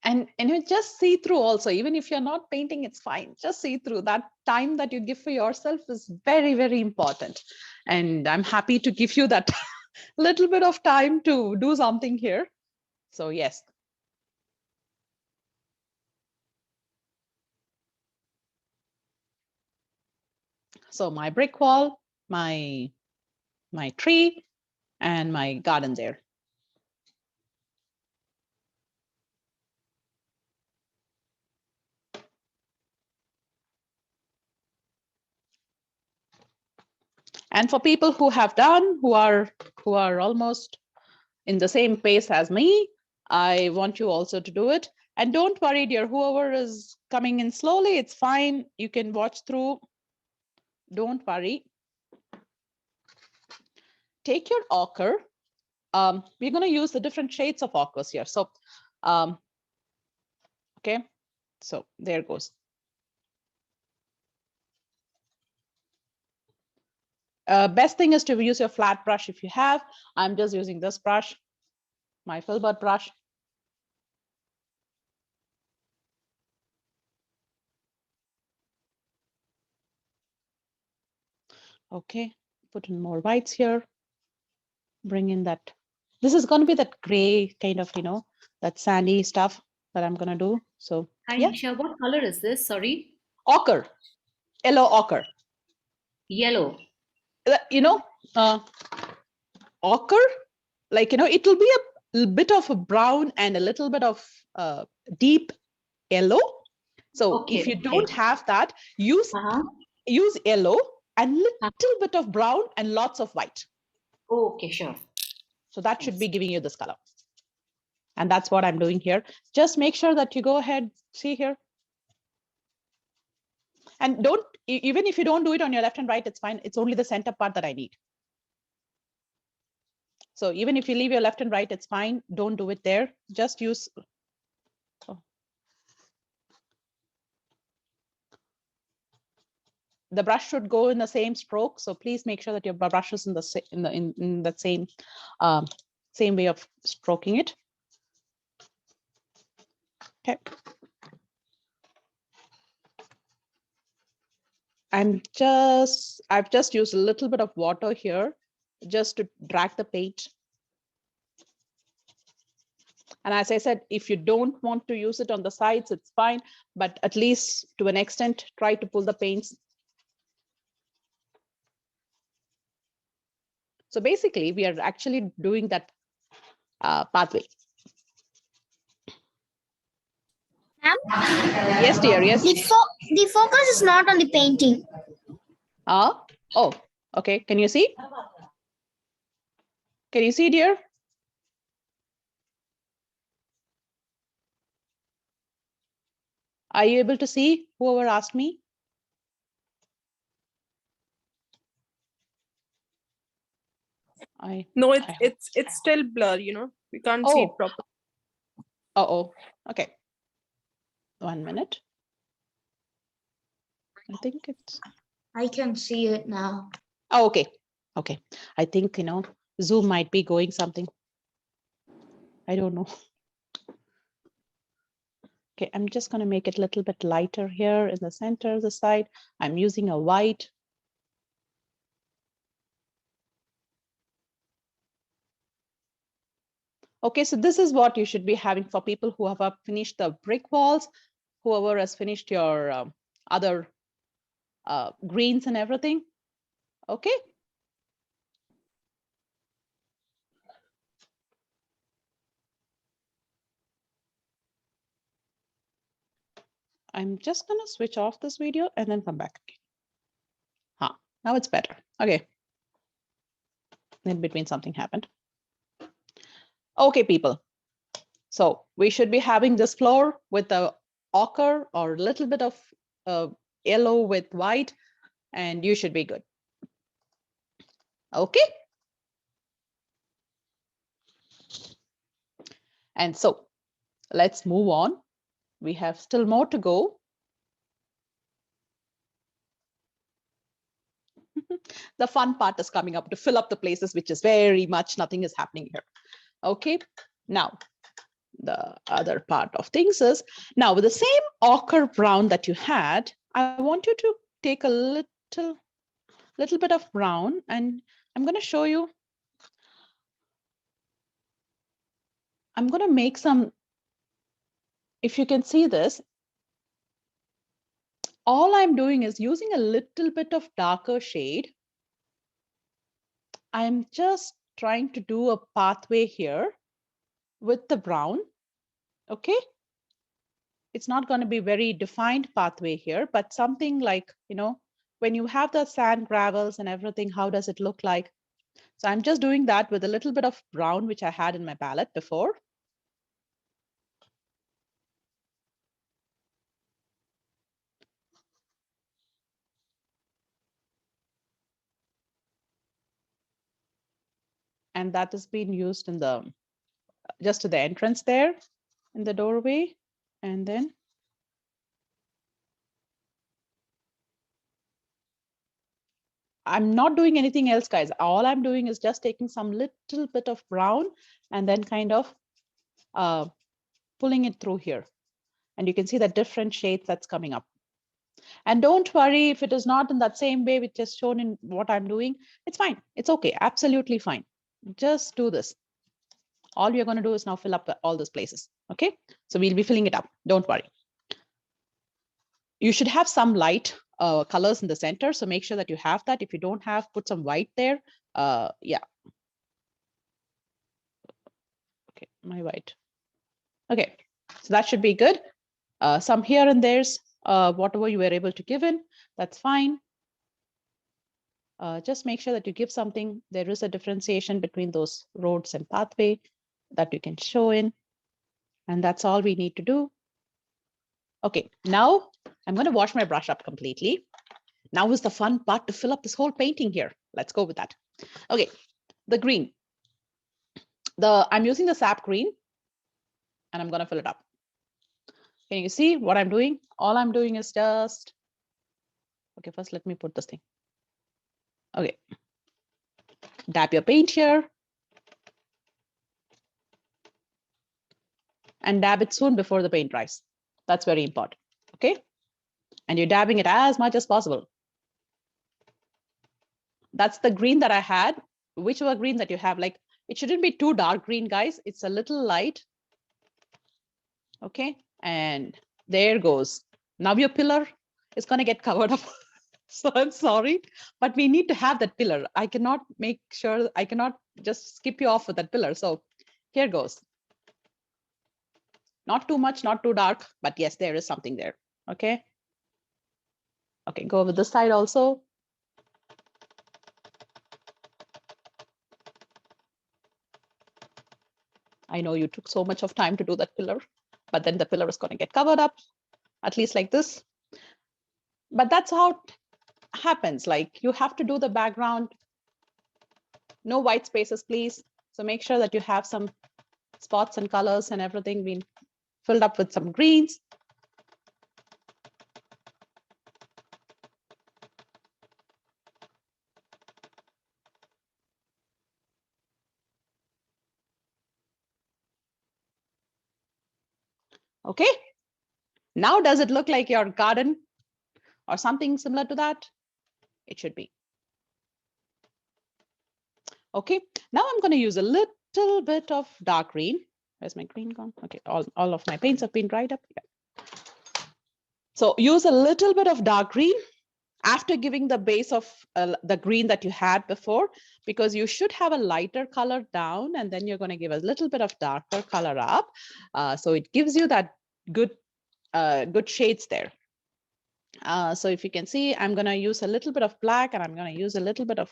Speaker 1: And you just see through also, even if you're not painting, it's fine. Just see through. That time that you give for yourself is very, very important. And I'm happy to give you that little bit of time to do something here. So yes. So my brick wall, my tree, and my garden there. And for people who have done, who are almost in the same pace as me, I want you also to do it. And don't worry, dear, whoever is coming in slowly, it's fine. You can watch through. Don't worry. Take your ochre. We're going to use the different shades of ochres here. So, okay, so there goes. Best thing is to use your flat brush if you have. I'm just using this brush, my Filbert brush. Okay, put in more whites here. Bring in that. This is going to be that gray kind of, that sandy stuff that I'm going to do. So,
Speaker 6: hi,
Speaker 1: yeah.
Speaker 6: Nisha, what color is this? Sorry.
Speaker 1: Ochre, yellow ochre.
Speaker 6: Yellow.
Speaker 1: Ochre, like, it will be a little bit of a brown and a little bit of deep yellow. So
Speaker 6: Okay,
Speaker 1: if you don't have that, use yellow and little bit of brown and lots of white.
Speaker 6: Okay, sure.
Speaker 1: So that should be giving you this color. And that's what I'm doing here. Just make sure that you go ahead, see here. And don't, even if you don't do it on your left and right, it's fine. It's only the center part that I need. So even if you leave your left and right, it's fine. Don't do it there. Just use. The brush should go in the same stroke. So please make sure that your brush is in the same way of stroking it. Okay. I've just used a little bit of water here just to drag the paint. And as I said, if you don't want to use it on the sides, it's fine. But at least to an extent, try to pull the paints So basically, we are actually doing that pathway.
Speaker 4: Ma'am?
Speaker 1: Yes, dear. Yes.
Speaker 4: The focus is not on the painting.
Speaker 1: Oh, okay. Can you see? Can you see, dear? Are you able to see whoever asked me?
Speaker 7: No, it's still blur, you know. We can't see it properly.
Speaker 1: Oh, okay. 1 minute. I think it's.
Speaker 3: I can see it now.
Speaker 1: Oh, okay. Okay. I think, you know, Zoom might be going something. I don't know. Okay, I'm just going to make it a little bit lighter here in the center of the side. I'm using a white. Okay, so this is what you should be having for people who have finished the brick walls, whoever has finished your other greens and everything. Okay. I'm just going to switch off this video and then come back again. Now it's better. Okay. In between something happened. Okay, people. So we should be having this floor with the ochre or a little bit of yellow with white, and you should be good. Okay. And so let's move on. We have still more to go. The fun part is coming up to fill up the places, which is very much nothing is happening here. Okay. Now, the other part of things is now with the same ochre brown that you had, I want you to take a little bit of brown, and I'm going to show you. I'm going to make some, if you can see this, all I'm doing is using a little bit of darker shade. I'm just trying to do a pathway here with the brown. Okay. It's not going to be very defined pathway here, but something like, you know, when you have the sand gravels and everything, how does it look like? So I'm just doing that with a little bit of brown, which I had in my palette before. And that has been used in the, just to the entrance there in the doorway. And then I'm not doing anything else, guys. All I'm doing is just taking some little bit of brown and then kind of pulling it through here. And you can see the different shades that's coming up. And don't worry if it is not in that same way which is shown in what I'm doing. It's fine. It's okay. Absolutely fine. Just do this. All we're going to do is now fill up all those places. Okay. So we'll be filling it up. Don't worry. You should have some light colors in the center. So make sure that you have that. If you don't have, put some white there. Yeah. Okay. My white. Okay. So that should be good. Some here and there's whatever you were able to give in. That's fine. Just make sure that you give something. There is a differentiation between those roads and pathway that you can show in. And that's all we need to do. Okay, now I'm going to wash my brush up completely. Now is the fun part to fill up this whole painting here. Let's go with that. Okay, the green. I'm using the sap green and I'm going to fill it up. Can you see what I'm doing? All I'm doing is just, okay, first let me put this thing. Okay, dab your paint here. And dab it soon before the paint dries. That's very important, okay? And you're dabbing it as much as possible. That's the green that I had. Whichever green that you have, like, it shouldn't be too dark green, guys. It's a little light. Okay, and there goes. Now your pillar is gonna get covered up. So I'm sorry, but we need to have that pillar. I cannot just skip you off with that pillar. So here goes. Not too much, not too dark, but yes, there is something there. Okay. Okay, go with this side also. I know you took so much of time to do that pillar, but then the pillar is going to get covered up, at least like this. But that's how it happens. Like you have to do the background. No white spaces, please. So make sure that you have some spots and colors and everything being filled up with some greens. Okay. Now, does it look like your garden or something similar to that? It should be. Okay. Now I'm going to use a little bit of dark green. Where's my green gone? Okay. All of my paints have been dried up. Yeah. So use a little bit of dark green after giving the base of the green that you had before, because you should have a lighter color down and then you're going to give a little bit of darker color up. So it gives you that good shades there. So if you can see, I'm going to use a little bit of black and I'm going to use a little bit of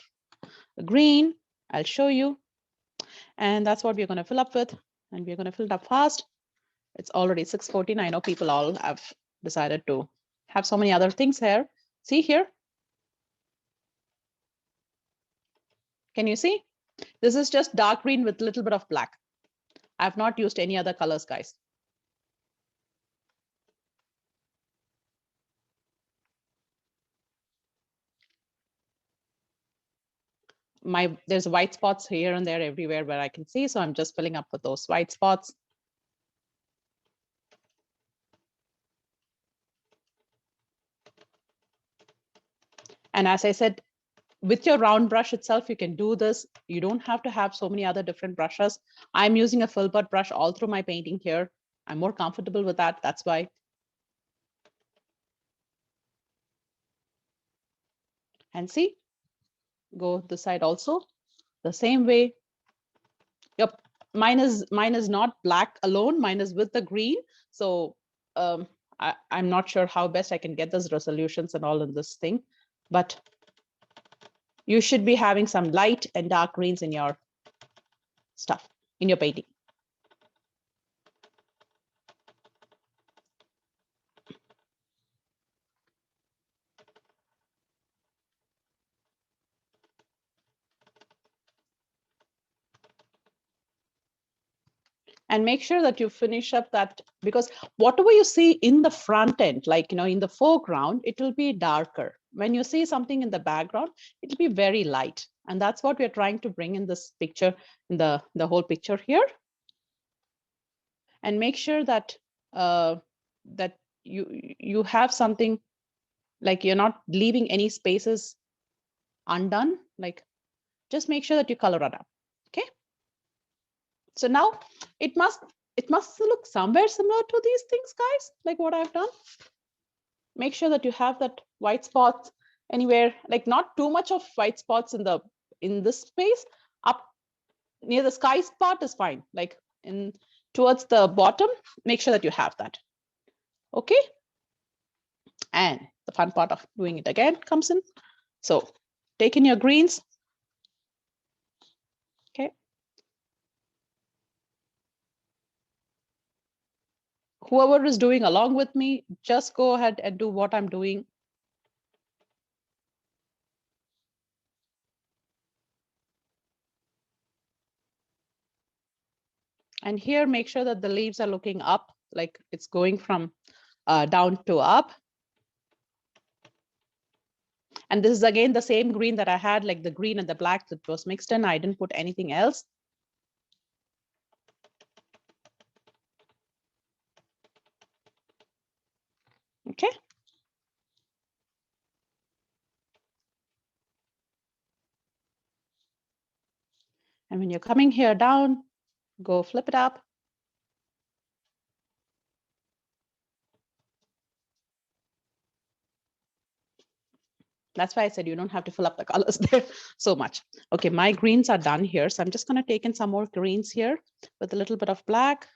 Speaker 1: green. I'll show you. And that's what we're going to fill up with. And we're going to fill it up fast. It's already 6:14. I know people all have decided to have so many other things here. See here? Can you see? This is just dark green with a little bit of black. I've not used any other colors, guys. There's white spots here and there everywhere where I can see. So I'm just filling up with those white spots. And as I said, with your round brush itself, you can do this. You don't have to have so many other different brushes. I'm using a Filbert brush all through my painting here. I'm more comfortable with that. That's why. And see, go this side also the same way. Yep, mine is not black alone. Mine is with the green. So I'm not sure how best I can get those resolutions and all in this thing, but you should be having some light and dark greens in your stuff, in your painting. And make sure that you finish up that, because whatever you see in the front end, like, in the foreground, it will be darker. When you see something in the background, it'll be very light. And that's what we're trying to bring in this picture, in the whole picture here. And make sure that that you have something, like you're not leaving any spaces undone. Like, just make sure that you color it up. Okay. So now it must look somewhere similar to these things, guys, like what I've done. Make sure that you have that white spots anywhere, like not too much of white spots in this space. Up near the sky spot is fine. Like towards the bottom, make sure that you have that. Okay. And the fun part of doing it again comes in. So take in your greens. Okay. Whoever is doing along with me, just go ahead and do what I'm doing. And here, make sure that the leaves are looking up, like it's going from down to up. And this is again the same green that I had, like the green and the black that was mixed in. I didn't put anything else. Okay. And when you're coming here down, go flip it up. That's why I said you don't have to fill up the colors there so much. Okay, my greens are done here. So I'm just going to take in some more greens here with a little bit of black.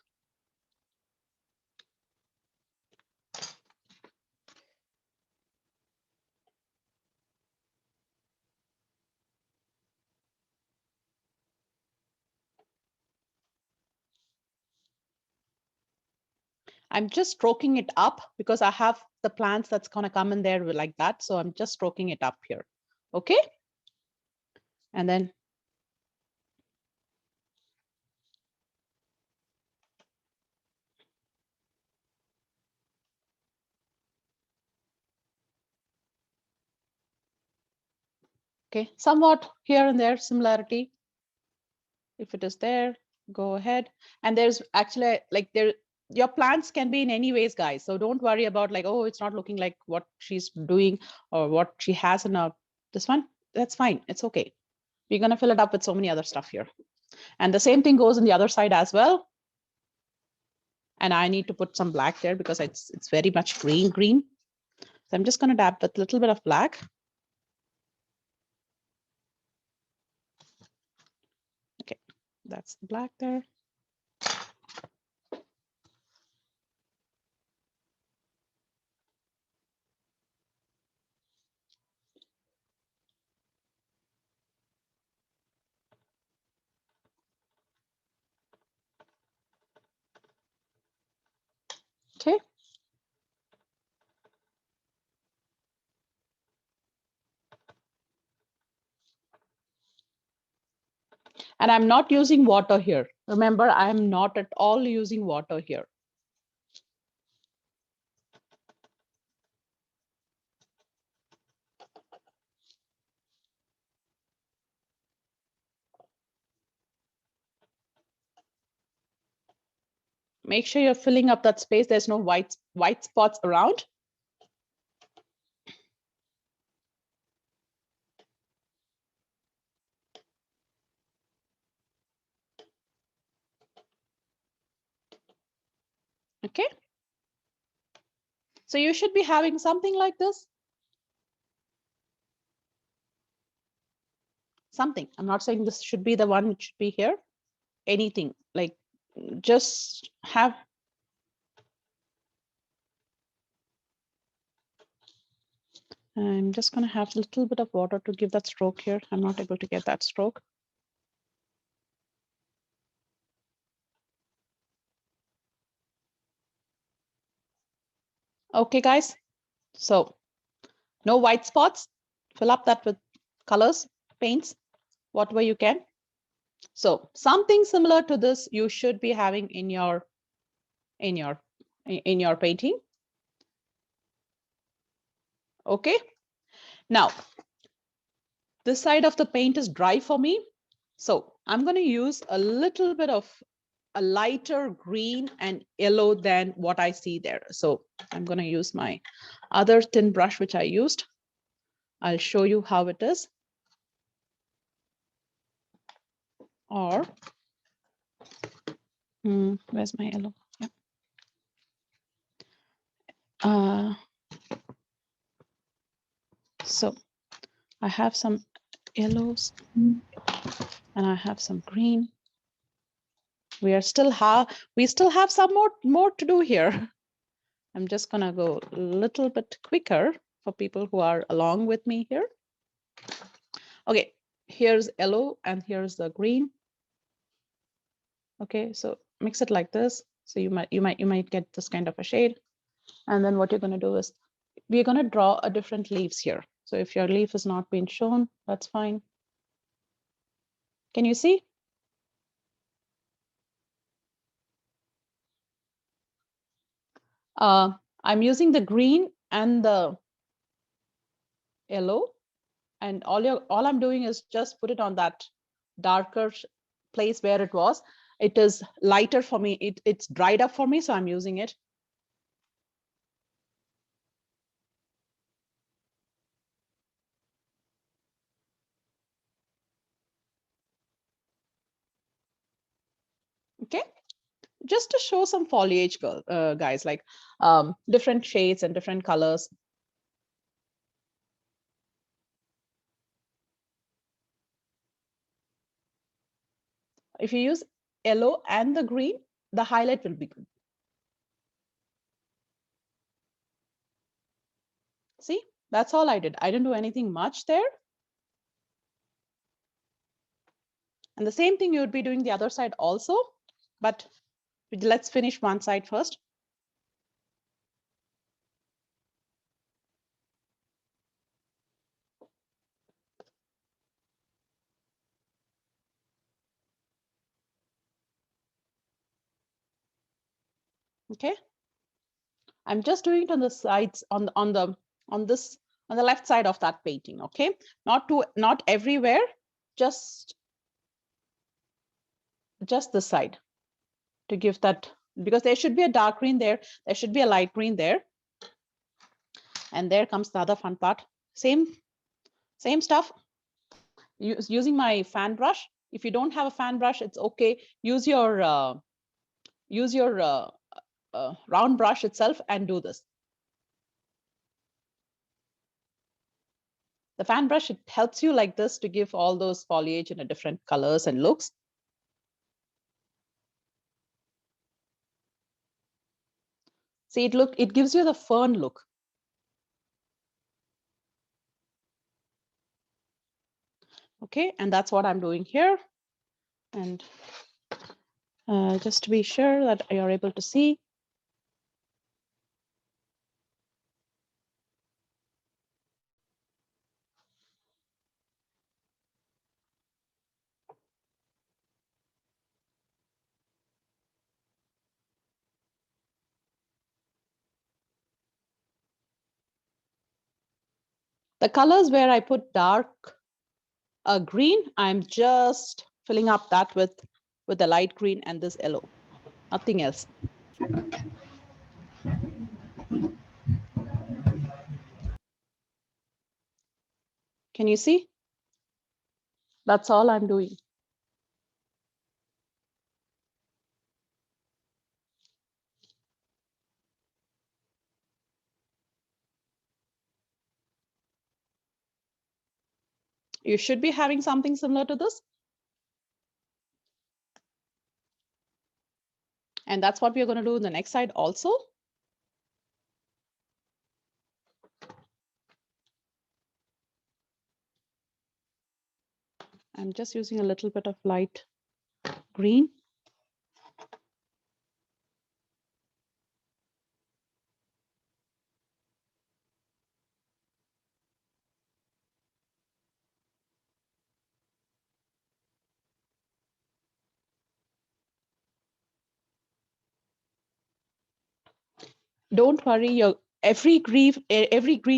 Speaker 1: I'm just stroking it up because I have the plants that's going to come in there like that. So I'm just stroking it up here. Okay. And then okay, somewhat here and there similarity. If it is there, go ahead. And there's actually like your plants can be in any ways, guys. So don't worry about like, oh, it's not looking like what she's doing or what she has in this one. That's fine. It's okay. We're going to fill it up with so many other stuff here. And the same thing goes on the other side as well. And I need to put some black there because it's very much green. So I'm just going to dab with a little bit of black. Okay, that's the black there. Okay. And I'm not using water here. Remember, I'm not at all using water here. Make sure you're filling up that space. There's no white spots around. Okay. So you should be having something like this. Something. I'm not saying this should be the one which should be here. Anything like just have. I'm just going to have a little bit of water to give that stroke here. I'm not able to get that stroke. Okay, guys. So no white spots. Fill up that with colors, paints, whatever you can. So something similar to this you should be having in your painting. Okay. Now, this side of the paint is dry for me. So I'm going to use a little bit of a lighter green and yellow than what I see there. So I'm going to use my other thin brush, which I used. I'll show you how it is. Or, where's my yellow? Yeah. So I have some yellows and I have some green. We still have some more to do here. I'm just gonna go a little bit quicker for people who are along with me here. Okay, here's yellow and here's the green. Okay, so mix it like this. So you might get this kind of a shade. And then what you're gonna do is we're gonna draw a different leaves here. So if your leaf is not being shown, that's fine. Can you see? I'm using the green and the yellow, and all I'm doing is just put it on that darker place where it was. It is lighter for me. It's dried up for me, so I'm using it. Okay, just to show some foliage, guys, like different shades and different colors. if you use yellow and the green, the highlight will be good. See, that's all I did. I didn't do anything much there. And the same thing you would be doing the other side also, but let's finish one side first. Okay. I'm just doing it on the sides, on the left side of that painting. Okay, not everywhere, just the side to give that, because there should be a dark green there, there should be a light green there. And there comes the other fun part. Same stuff. Using my fan brush. If you don't have a fan brush, it's okay. Use your round brush itself and do this. The fan brush, it helps you like this to give all those foliage in a different colors and looks. See, it gives you the fern look. Okay, and that's what I'm doing here. And just to be sure that you're able to see. The colors where I put dark green, I'm just filling up that with the light green and this yellow, nothing else. Can you see? That's all I'm doing. You should be having something similar to this. And that's what we're going to do in the next side also. I'm just using a little bit of light green. Don't worry, every green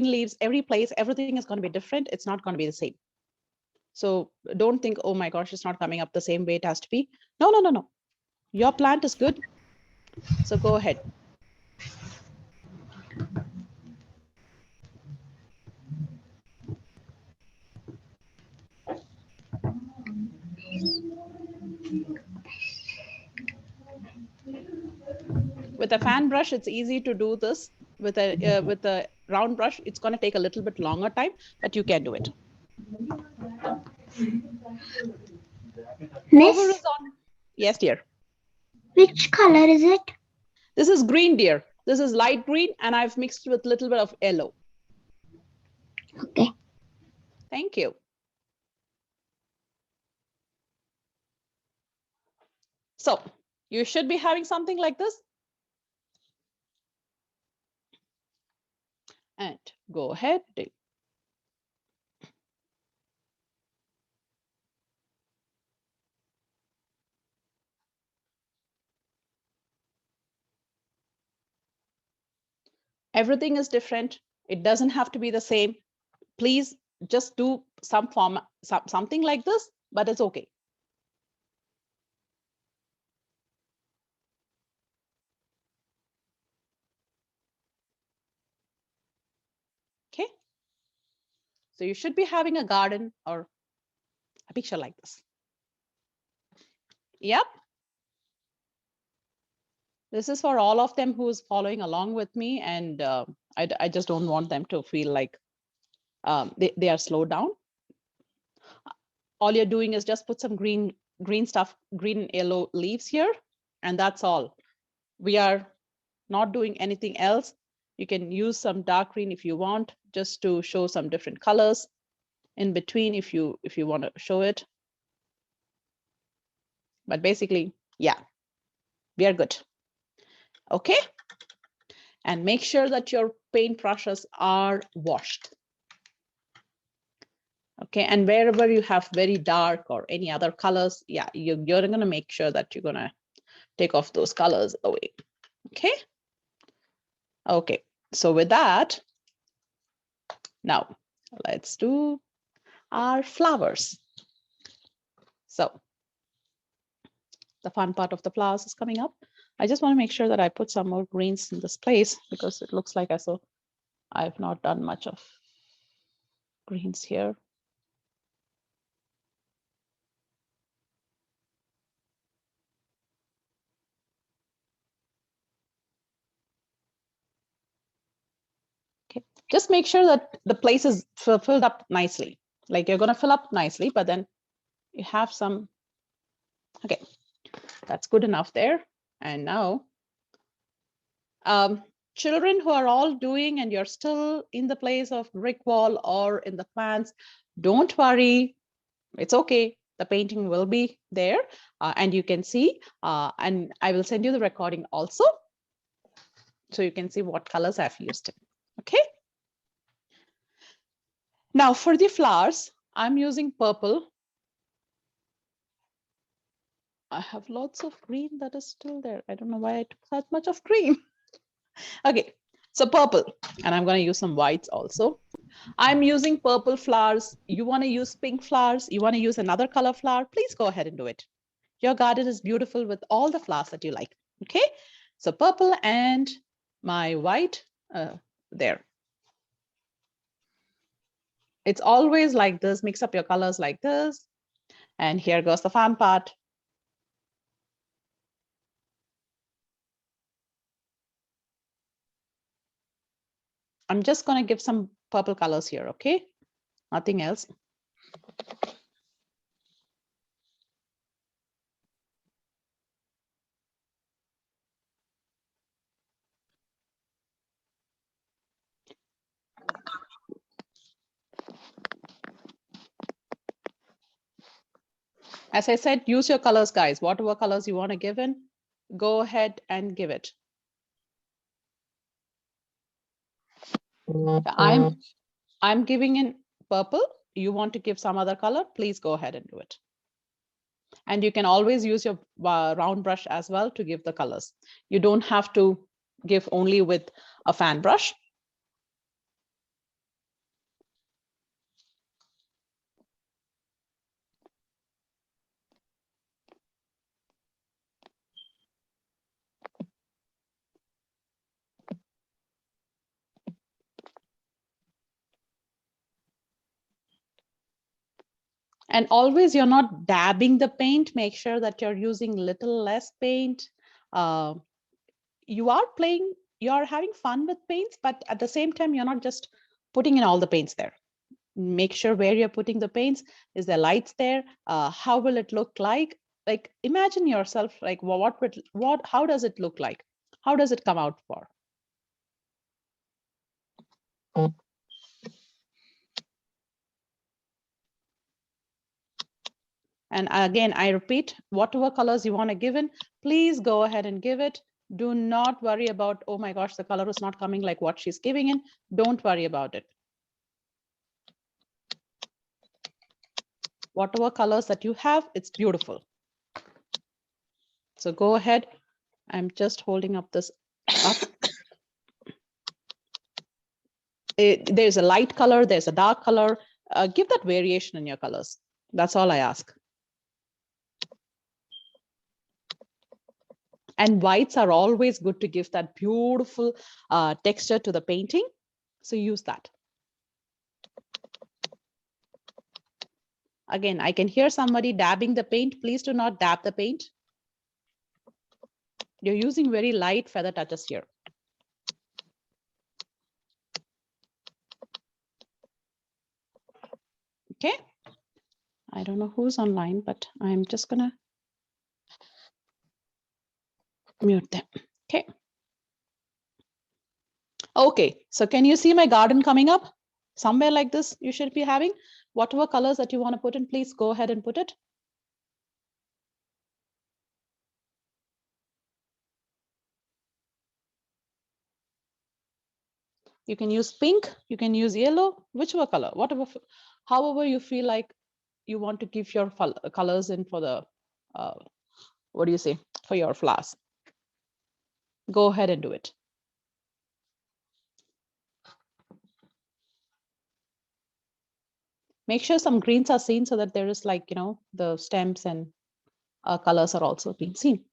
Speaker 1: leaves, every place, everything is going to be different. It's not going to be the same. So don't think, oh my gosh, it's not coming up the same way it has to be. No, no, no, no. Your plant is good. So go ahead. With a fan brush, it's easy to do this. With a round brush, it's going to take a little bit longer time, but you can do it.
Speaker 4: Miss,
Speaker 1: Yes, dear.
Speaker 4: which color is it?
Speaker 1: This is green, dear. This is light green, and I've mixed with a little bit of yellow.
Speaker 4: Okay.
Speaker 1: Thank you. So you should be having something like this. And go ahead. Everything is different. It doesn't have to be the same. Please just do some form, something like this, but it's okay. Okay. So you should be having a garden or a picture like this. Yep. This is for all of them who's following along with me, and I just don't want them to feel like they are slowed down. All you're doing is just put some green green stuff, green and yellow leaves here, and that's all. We are not doing anything else. You can use some dark green if you want, just to show some different colors in between if you want to show it. But basically, yeah, we are good. Okay. And make sure that your paint brushes are washed. Okay, and wherever you have very dark or any other colors, yeah, you're going to make sure that you're going to take off those colors away. Okay. Okay, so with that, now let's do our flowers. So the fun part of the flowers is coming up. I just want to make sure that I put some more greens in this place because it looks like I've not done much of greens here. Okay, just make sure that the place is filled up nicely. Like you're going to fill up nicely, but then you have some. Okay, that's good enough there. And now, children who are all doing and you're still in the place of brick wall or in the plants, don't worry. It's okay. The painting will be there and you can see, and I will send you the recording also. So you can see what colors I've used. Okay. Now for the flowers, I'm using purple. I have lots of green that is still there. I don't know why I took that much of green. Okay, so purple, and I'm going to use some whites also. I'm using purple flowers. You want to use pink flowers? You want to use another color flower? Please go ahead and do it. Your garden is beautiful with all the flowers that you like. Okay, so purple and my white there. It's always like this. Mix up your colors like this. And here goes the fun part. I'm just going to give some purple colors here, okay? Nothing else. As I said, use your colors, guys. Whatever colors you want to give in, go ahead and give it. I'm giving in purple. You want to give some other color, please go ahead and do it. And you can always use your round brush as well to give the colors. You don't have to give only with a fan brush. And always you're not dabbing the paint. Make sure that you're using little less paint. You are playing, you're having fun with paints, but at the same time, you're not just putting in all the paints there. Make sure where you're putting the paints, is there lights there? How will it look like? Like imagine yourself, like how does it look like? How does it come out for? And again, I repeat, whatever colors you want to give in, please go ahead and give it. Do not worry about, oh my gosh, the color is not coming like what she's giving in. Don't worry about it. Whatever colors that you have, it's beautiful. So go ahead. I'm just holding up this up. There's a light color, there's a dark color. Give that variation in your colors. That's all I ask. And whites are always good to give that beautiful texture to the painting. So use that. Again, I can hear somebody dabbing the paint. Please do not dab the paint. You're using very light feather touches here. Okay. I don't know who's online, but I'm just gonna mute them. Okay. Okay, so can you see my garden coming up? Somewhere like this, you should be having whatever colors that you want to put in, please go ahead and put it. You can use pink, you can use yellow, whichever color, whatever, however you feel like you want to give your colors in for the, what do you say, for your flowers. Go ahead and do it. Make sure some greens are seen so that there is like, you know, the stems and colors are also being seen.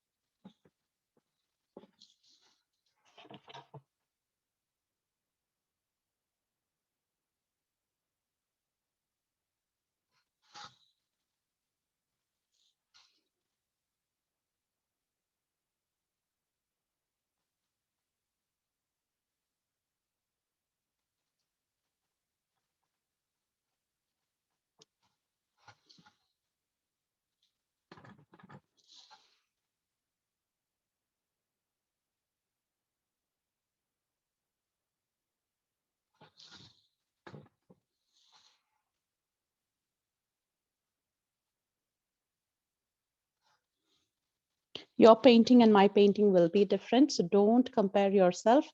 Speaker 1: Your painting and my painting will be different, so don't compare yourself.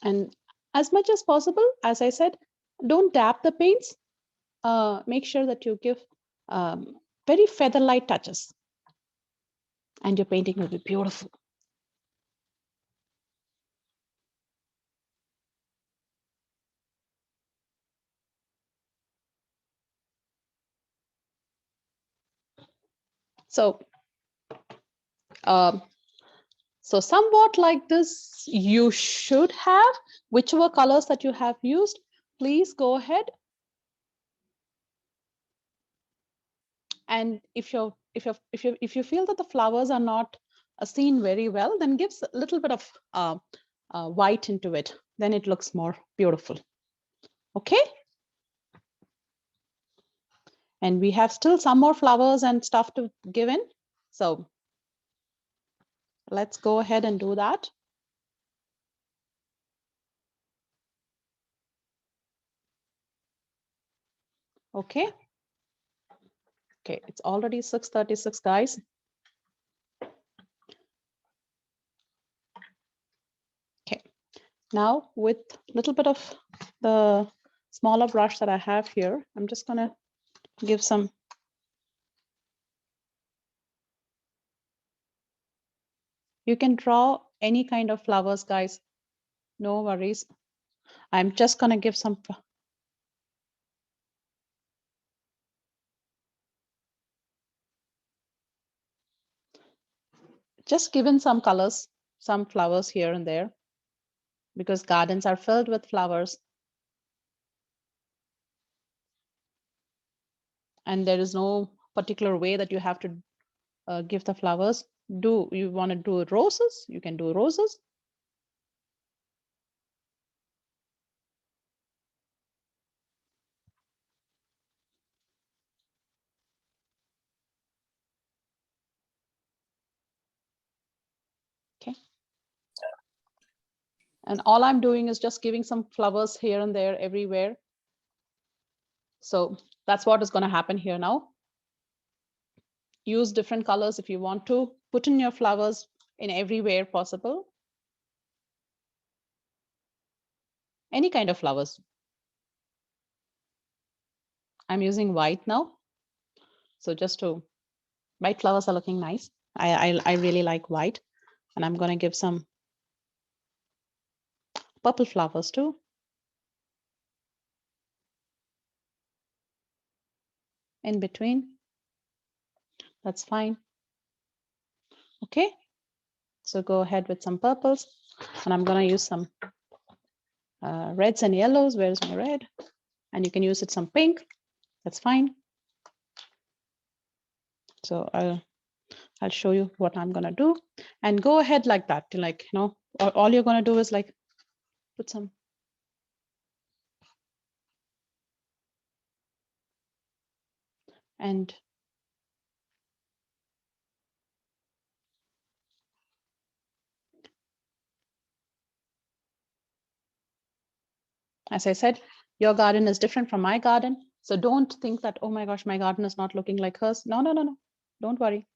Speaker 1: And as much as possible, as I said, don't dab the paints. Make sure that you give very feather-light touches, and your painting will be beautiful. So, so somewhat like this, you should have whichever colors that you have used. Please go ahead. And if you feel that the flowers are not seen very well, then give a little bit of white into it. Then it looks more beautiful. Okay. And we have still some more flowers and stuff to give in. So let's go ahead and do that. Okay. Okay, it's already 6:36, guys. Okay, now with a little bit of the smaller brush that I have here, I'm just gonna give some. You can draw any kind of flowers, guys. No worries. I'm just gonna give some. Just given some colors, some flowers here and there, because gardens are filled with flowers. And there is no particular way that you have to give the flowers. Do you want to do roses? You can do roses. Okay. And all I'm doing is just giving some flowers here and there everywhere. So that's what is going to happen here now. Use different colors if you want to. Put in your flowers in everywhere possible. Any kind of flowers. I'm using white now. So just to, white flowers are looking nice. I really like white. And I'm going to give some purple flowers too. In between. That's fine. Okay. So go ahead with some purples. And I'm going to use some reds and yellows. Where's my red? And you can use it some pink. That's fine. So I'll show you what I'm gonna do, and go ahead like that. To like, you know, all you're gonna do is like put some. And as I said, your garden is different from my garden. So don't think that, oh my gosh, my garden is not looking like hers. No, no, no, no. Don't worry.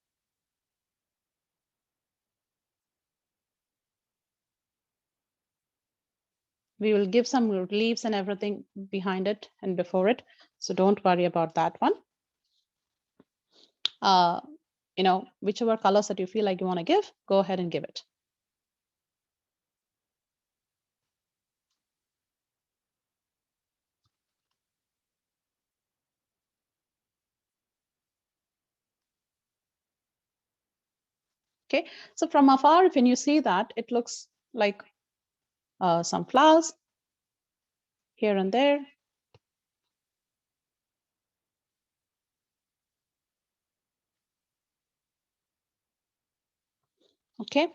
Speaker 1: We will give some leaves and everything behind it and before it. So don't worry about that one. You know, whichever colors that you feel like you want to give, go ahead and give it. Okay, so from afar, when you see that, it looks like some flowers here and there. Okay,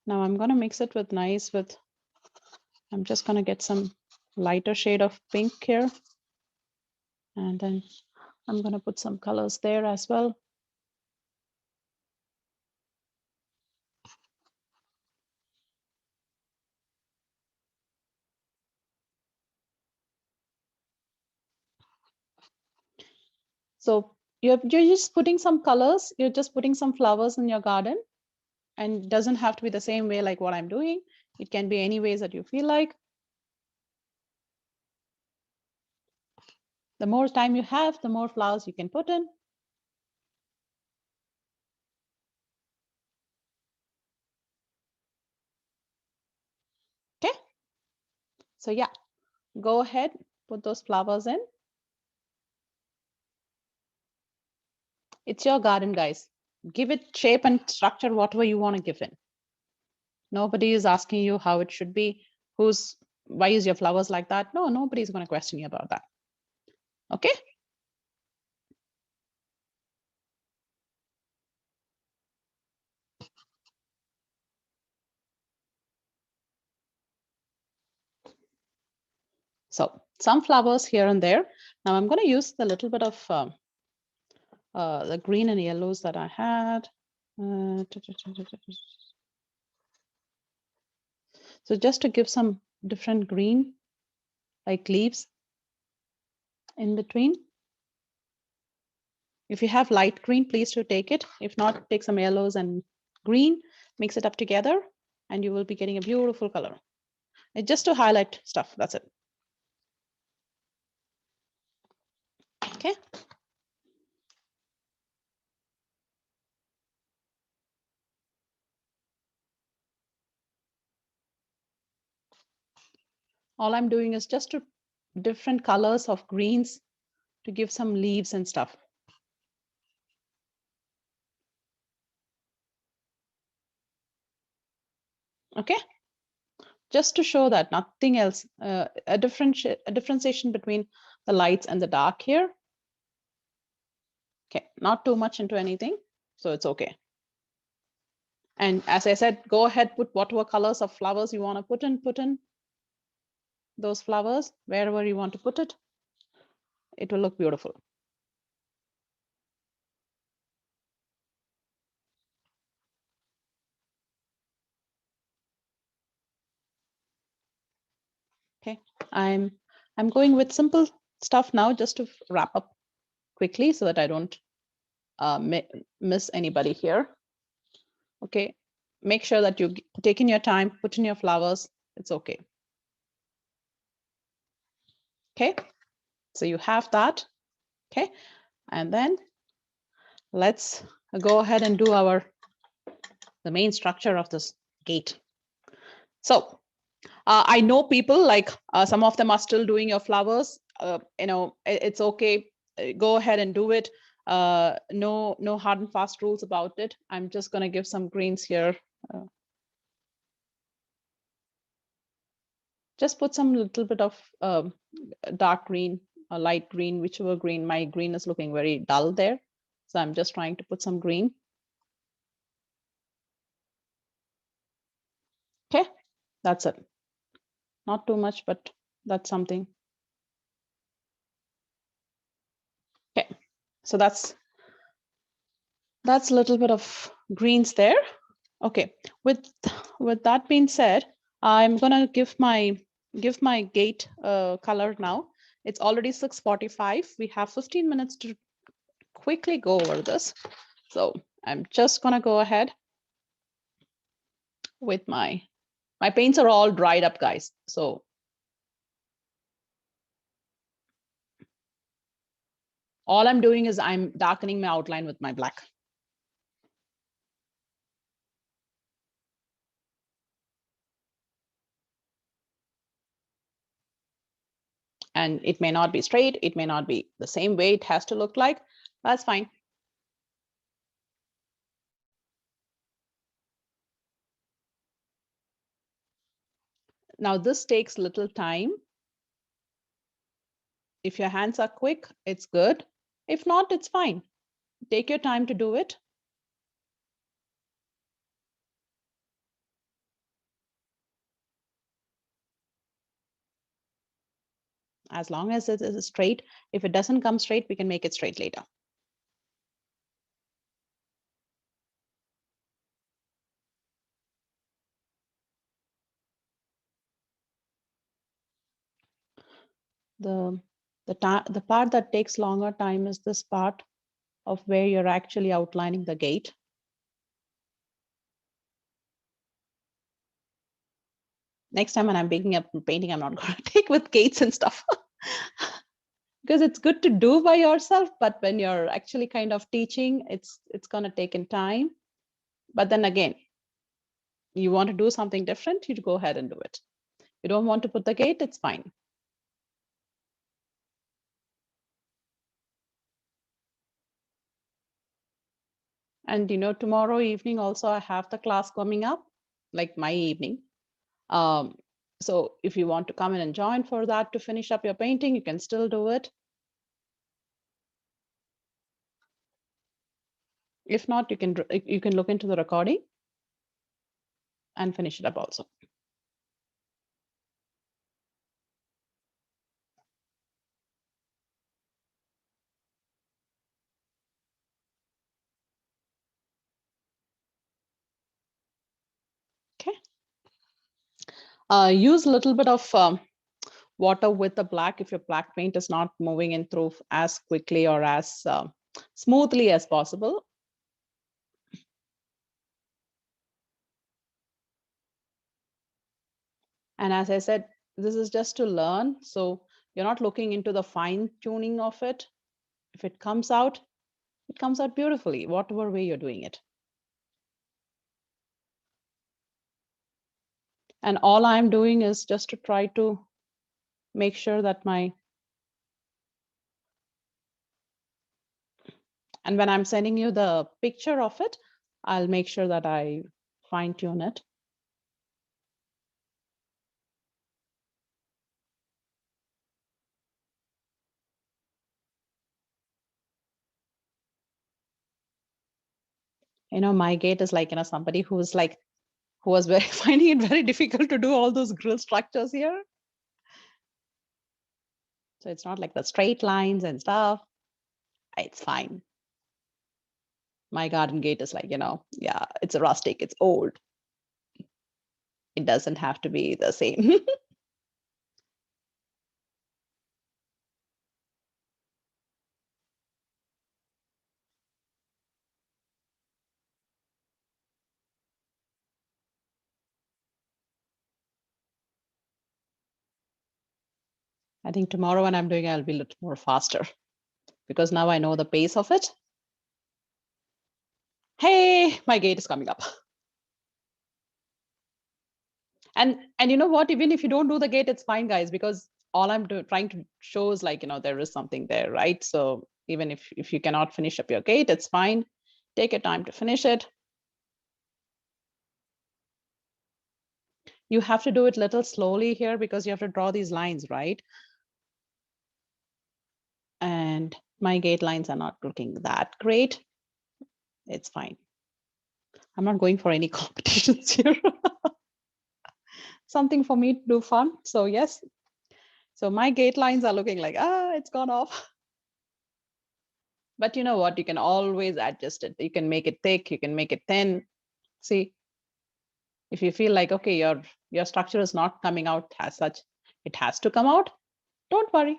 Speaker 1: now I'm going to mix it with I'm just going to get some lighter shade of pink here. And then I'm going to put some colors there as well. So you're just putting some colors, you're just putting some flowers in your garden, and it doesn't have to be the same way like what I'm doing. It can be any ways that you feel like. The more time you have, the more flowers you can put in. Okay. So yeah, go ahead, put those flowers in. It's your garden, guys. Give it shape and structure, whatever you want to give it. Nobody is asking you how it should be. Why is your flowers like that? No, nobody's going to question you about that. Okay. So some flowers here and there. Now I'm going to use the little bit of the green and yellows that I had. So just to give some different green, like leaves in between. If you have light green, please do take it. If not, take some yellows and green, mix it up together, and you will be getting a beautiful color. It's just to highlight stuff, that's it. Okay. All I'm doing is just to different colors of greens to give some leaves and stuff. Okay. Just to show that, nothing else, a differentiation between the lights and the dark here. Okay, not too much into anything, so it's okay. And as I said, go ahead, put whatever colors of flowers you want to put in those flowers, wherever you want to put it. It will look beautiful. Okay, I'm going with simple stuff now, just to wrap up quickly so that I don't miss anybody here. Okay, make sure that you take in your time, put in your flowers. It's okay. Okay, so you have that. Okay, and then let's go ahead and do the main structure of this gate. So I know people like some of them are still doing your flowers. You know, it's okay. Go ahead and do it. No hard and fast rules about it. I'm just going to give some greens here. Just put some little bit of dark green or light green, whichever green. My green is looking very dull there. So I'm just trying to put some green. That's it. Not too much, but that's something. Okay, so that's a little bit of greens there. Okay, with that being said, I'm gonna give my gate color now. It's already 6:45. We have 15 minutes to quickly go over this. So I'm just gonna go ahead with my paints are all dried up, guys. So all I'm doing is I'm darkening my outline with my black. And it may not be straight, it may not be the same way it has to look like. That's fine. Now this takes little time. If your hands are quick, it's good. If not, it's fine. Take your time to do it. As long as it is straight. If it doesn't come straight, we can make it straight later. The part that takes longer time is this part of where you're actually outlining the gate. Next time when I'm picking up painting, I'm not going to take with gates and stuff. Because it's good to do by yourself, but when you're actually kind of teaching, it's going to take in time. But then again, you want to do something different, you go ahead and do it. You don't want to put the gate, it's fine. And tomorrow evening also I have the class coming up, like my evening. So if you want to come in and join for that to finish up your painting, you can still do it. If not, you can look into the recording and finish it up also. Okay. Use a little bit of water with the black if your black paint is not moving in through as quickly or as smoothly as possible. And as I said, this is just to learn. So you're not looking into the fine tuning of it. If it comes out beautifully, whatever way you're doing it. And all I'm doing is just to try to make sure that and when I'm sending you the picture of it, I'll make sure that I fine tune it. My gate is like, somebody who was finding it very difficult to do all those grill structures here. So it's not like the straight lines and stuff. It's fine. My garden gate is like, yeah, it's a rustic, it's old. It doesn't have to be the same. I think tomorrow when I'm doing it, I'll be a little more faster because now I know the pace of it. Hey, my gate is coming up. And you know what, even if you don't do the gate, it's fine, guys, because all I'm trying to show is like, there is something there, right? So even if you cannot finish up your gate, it's fine. Take your time to finish it. You have to do it a little slowly here because you have to draw these lines, right? And my gate lines are not looking that great. It's fine. I'm not going for any competitions here. something for me to do fun. So yes. So my gate lines are looking like, it's gone off. But you know what? You can always adjust it. You can make it thick. You can make it thin. See, if you feel like, okay, your structure is not coming out as such, it has to come out. Don't worry.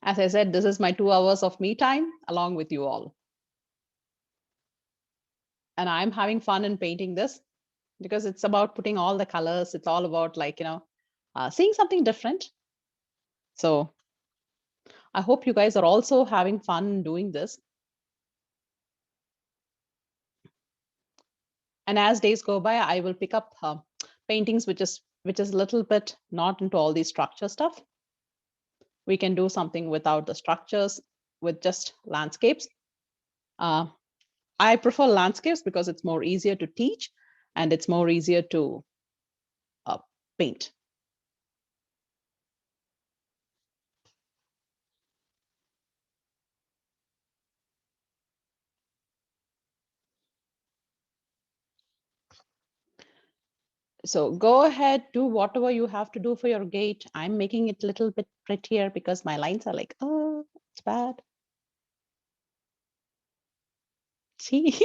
Speaker 1: As I said, this is my 2 hours of me time along with you all. And I'm having fun in painting this because it's about putting all the colors. It's all about like, seeing something different. So I hope you guys are also having fun doing this. And as days go by, I will pick up paintings, which is a little bit not into all these structure stuff. We can do something without the structures, with just landscapes. I prefer landscapes because it's more easier to teach and it's more easier to paint. So go ahead, do whatever you have to do for your gate. I'm making it a little bit prettier because my lines are like, oh, it's bad. See?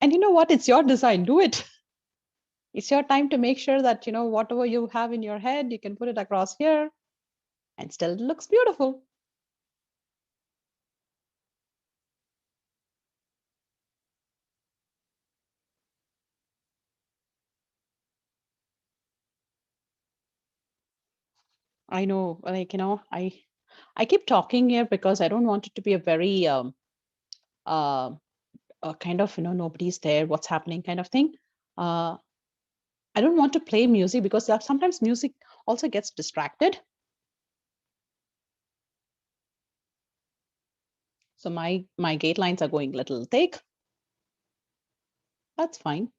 Speaker 1: And you know what? It's your design. Do it. It's your time to make sure that, whatever you have in your head, you can put it across here and still it looks beautiful. I know, like, I keep talking here because I don't want it to be a very kind of, nobody's there, what's happening kind of thing. I don't want to play music because sometimes music also gets distracted. So my gate lines are going a little thick. That's fine.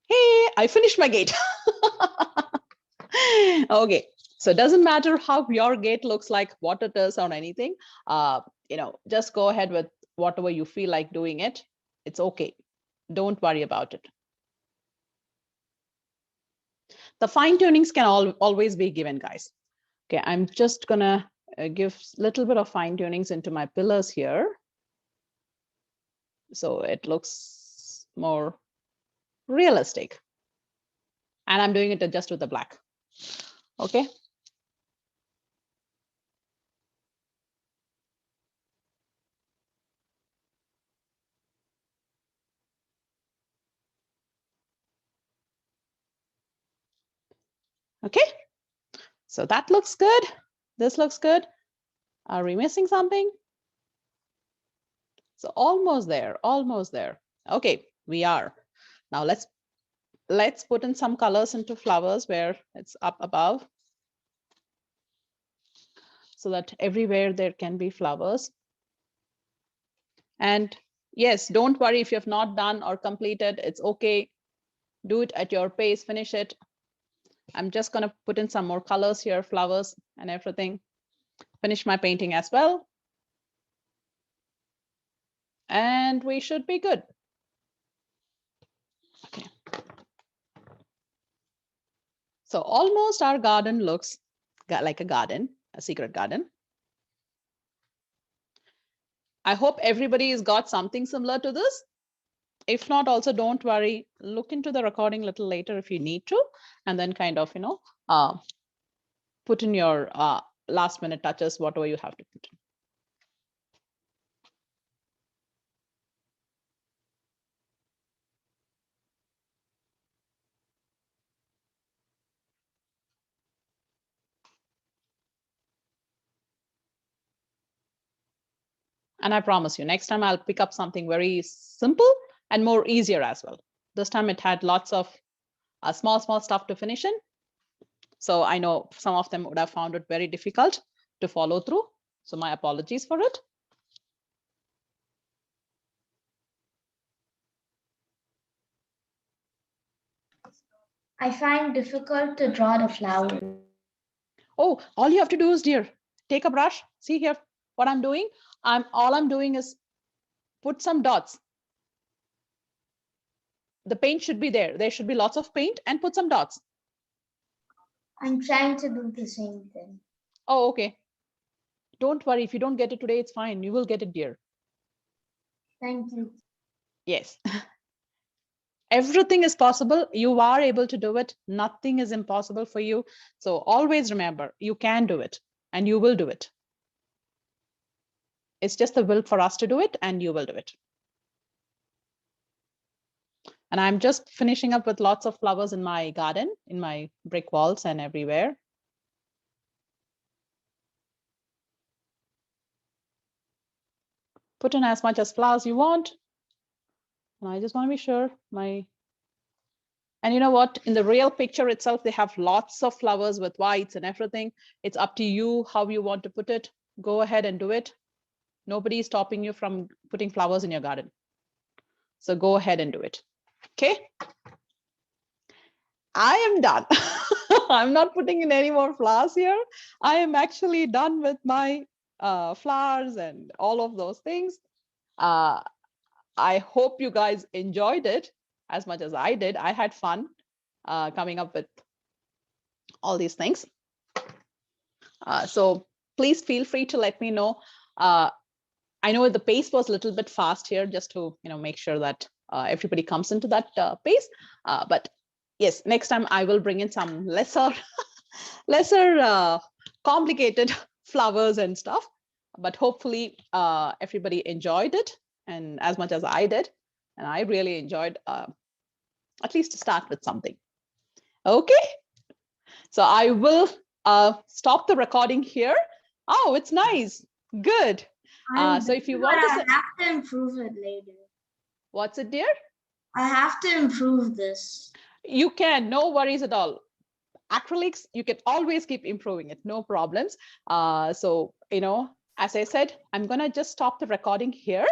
Speaker 1: Hey, I finished my gate. Okay, so it doesn't matter how your gate looks like, what it is or anything. Just go ahead with whatever you feel like doing it. It's okay. Don't worry about it. The fine tunings can always be given, guys. Okay, I'm just gonna give a little bit of fine tunings into my pillars here. So it looks more realistic. And I'm doing it just with the black. Okay. Okay. So that looks good. This looks good. Are we missing something? So almost there, almost there. Okay, we are. Now let's put in some colors into flowers where it's up above, so that everywhere there can be flowers. And yes, don't worry if you have not done or completed, it's okay. Do it at your pace, finish it. I'm just gonna put in some more colors here, flowers and everything. Finish my painting as well. And we should be good. Okay. So almost our garden looks like a garden, a secret garden. I hope everybody has got something similar to this. If not, also don't worry, look into the recording a little later if you need to, and then kind of, put in your last minute touches, whatever you have to put in. And I promise you, next time I'll pick up something very simple and more easier as well. This time it had lots of small stuff to finish in. So I know some of them would have found it very difficult to follow through. So my apologies for it.
Speaker 3: I find difficult to draw the flower.
Speaker 1: Oh, all you have to do is, dear, take a brush. See here what I'm doing. all I'm doing is put some dots. The paint should be there. There should be lots of paint and put some dots.
Speaker 4: I'm trying to do the same thing.
Speaker 1: Oh, okay. Don't worry. If you don't get it today, it's fine. You will get it, dear.
Speaker 4: Thank you.
Speaker 1: Yes. Everything is possible. You are able to do it. Nothing is impossible for you. So always remember, you can do it and you will do it. It's just the will for us to do it and you will do it. And I'm just finishing up with lots of flowers in my garden, in my brick walls and everywhere. Put in as much as flowers you want. And I just want to be sure and you know what, in the real picture itself, they have lots of flowers with whites and everything. It's up to you how you want to put it. Go ahead and do it. Nobody is stopping you from putting flowers in your garden. So go ahead and do it. Okay. I am done. I'm not putting in any more flowers here. I am actually done with my flowers and all of those things. I hope you guys enjoyed it as much as I did. I had fun coming up with all these things. So please feel free to let me know. I know the pace was a little bit fast here, just to make sure that everybody comes into that pace. But yes, next time I will bring in some lesser complicated flowers and stuff. But hopefully everybody enjoyed it, and as much as I did, and I really enjoyed at least to start with something. Okay, so I will stop the recording here. Oh, it's nice. Good. So if you want to,
Speaker 4: I have to improve it later.
Speaker 1: What's it, dear?
Speaker 4: I have to improve this.
Speaker 1: You can, no worries at all. Acrylics, you can always keep improving it, no problems. So, as I said, I'm gonna just stop the recording here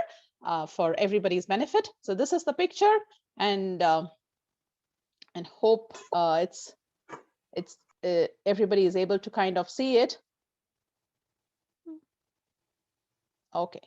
Speaker 1: for everybody's benefit. So this is the picture, and hope everybody is able to kind of see it. Okay.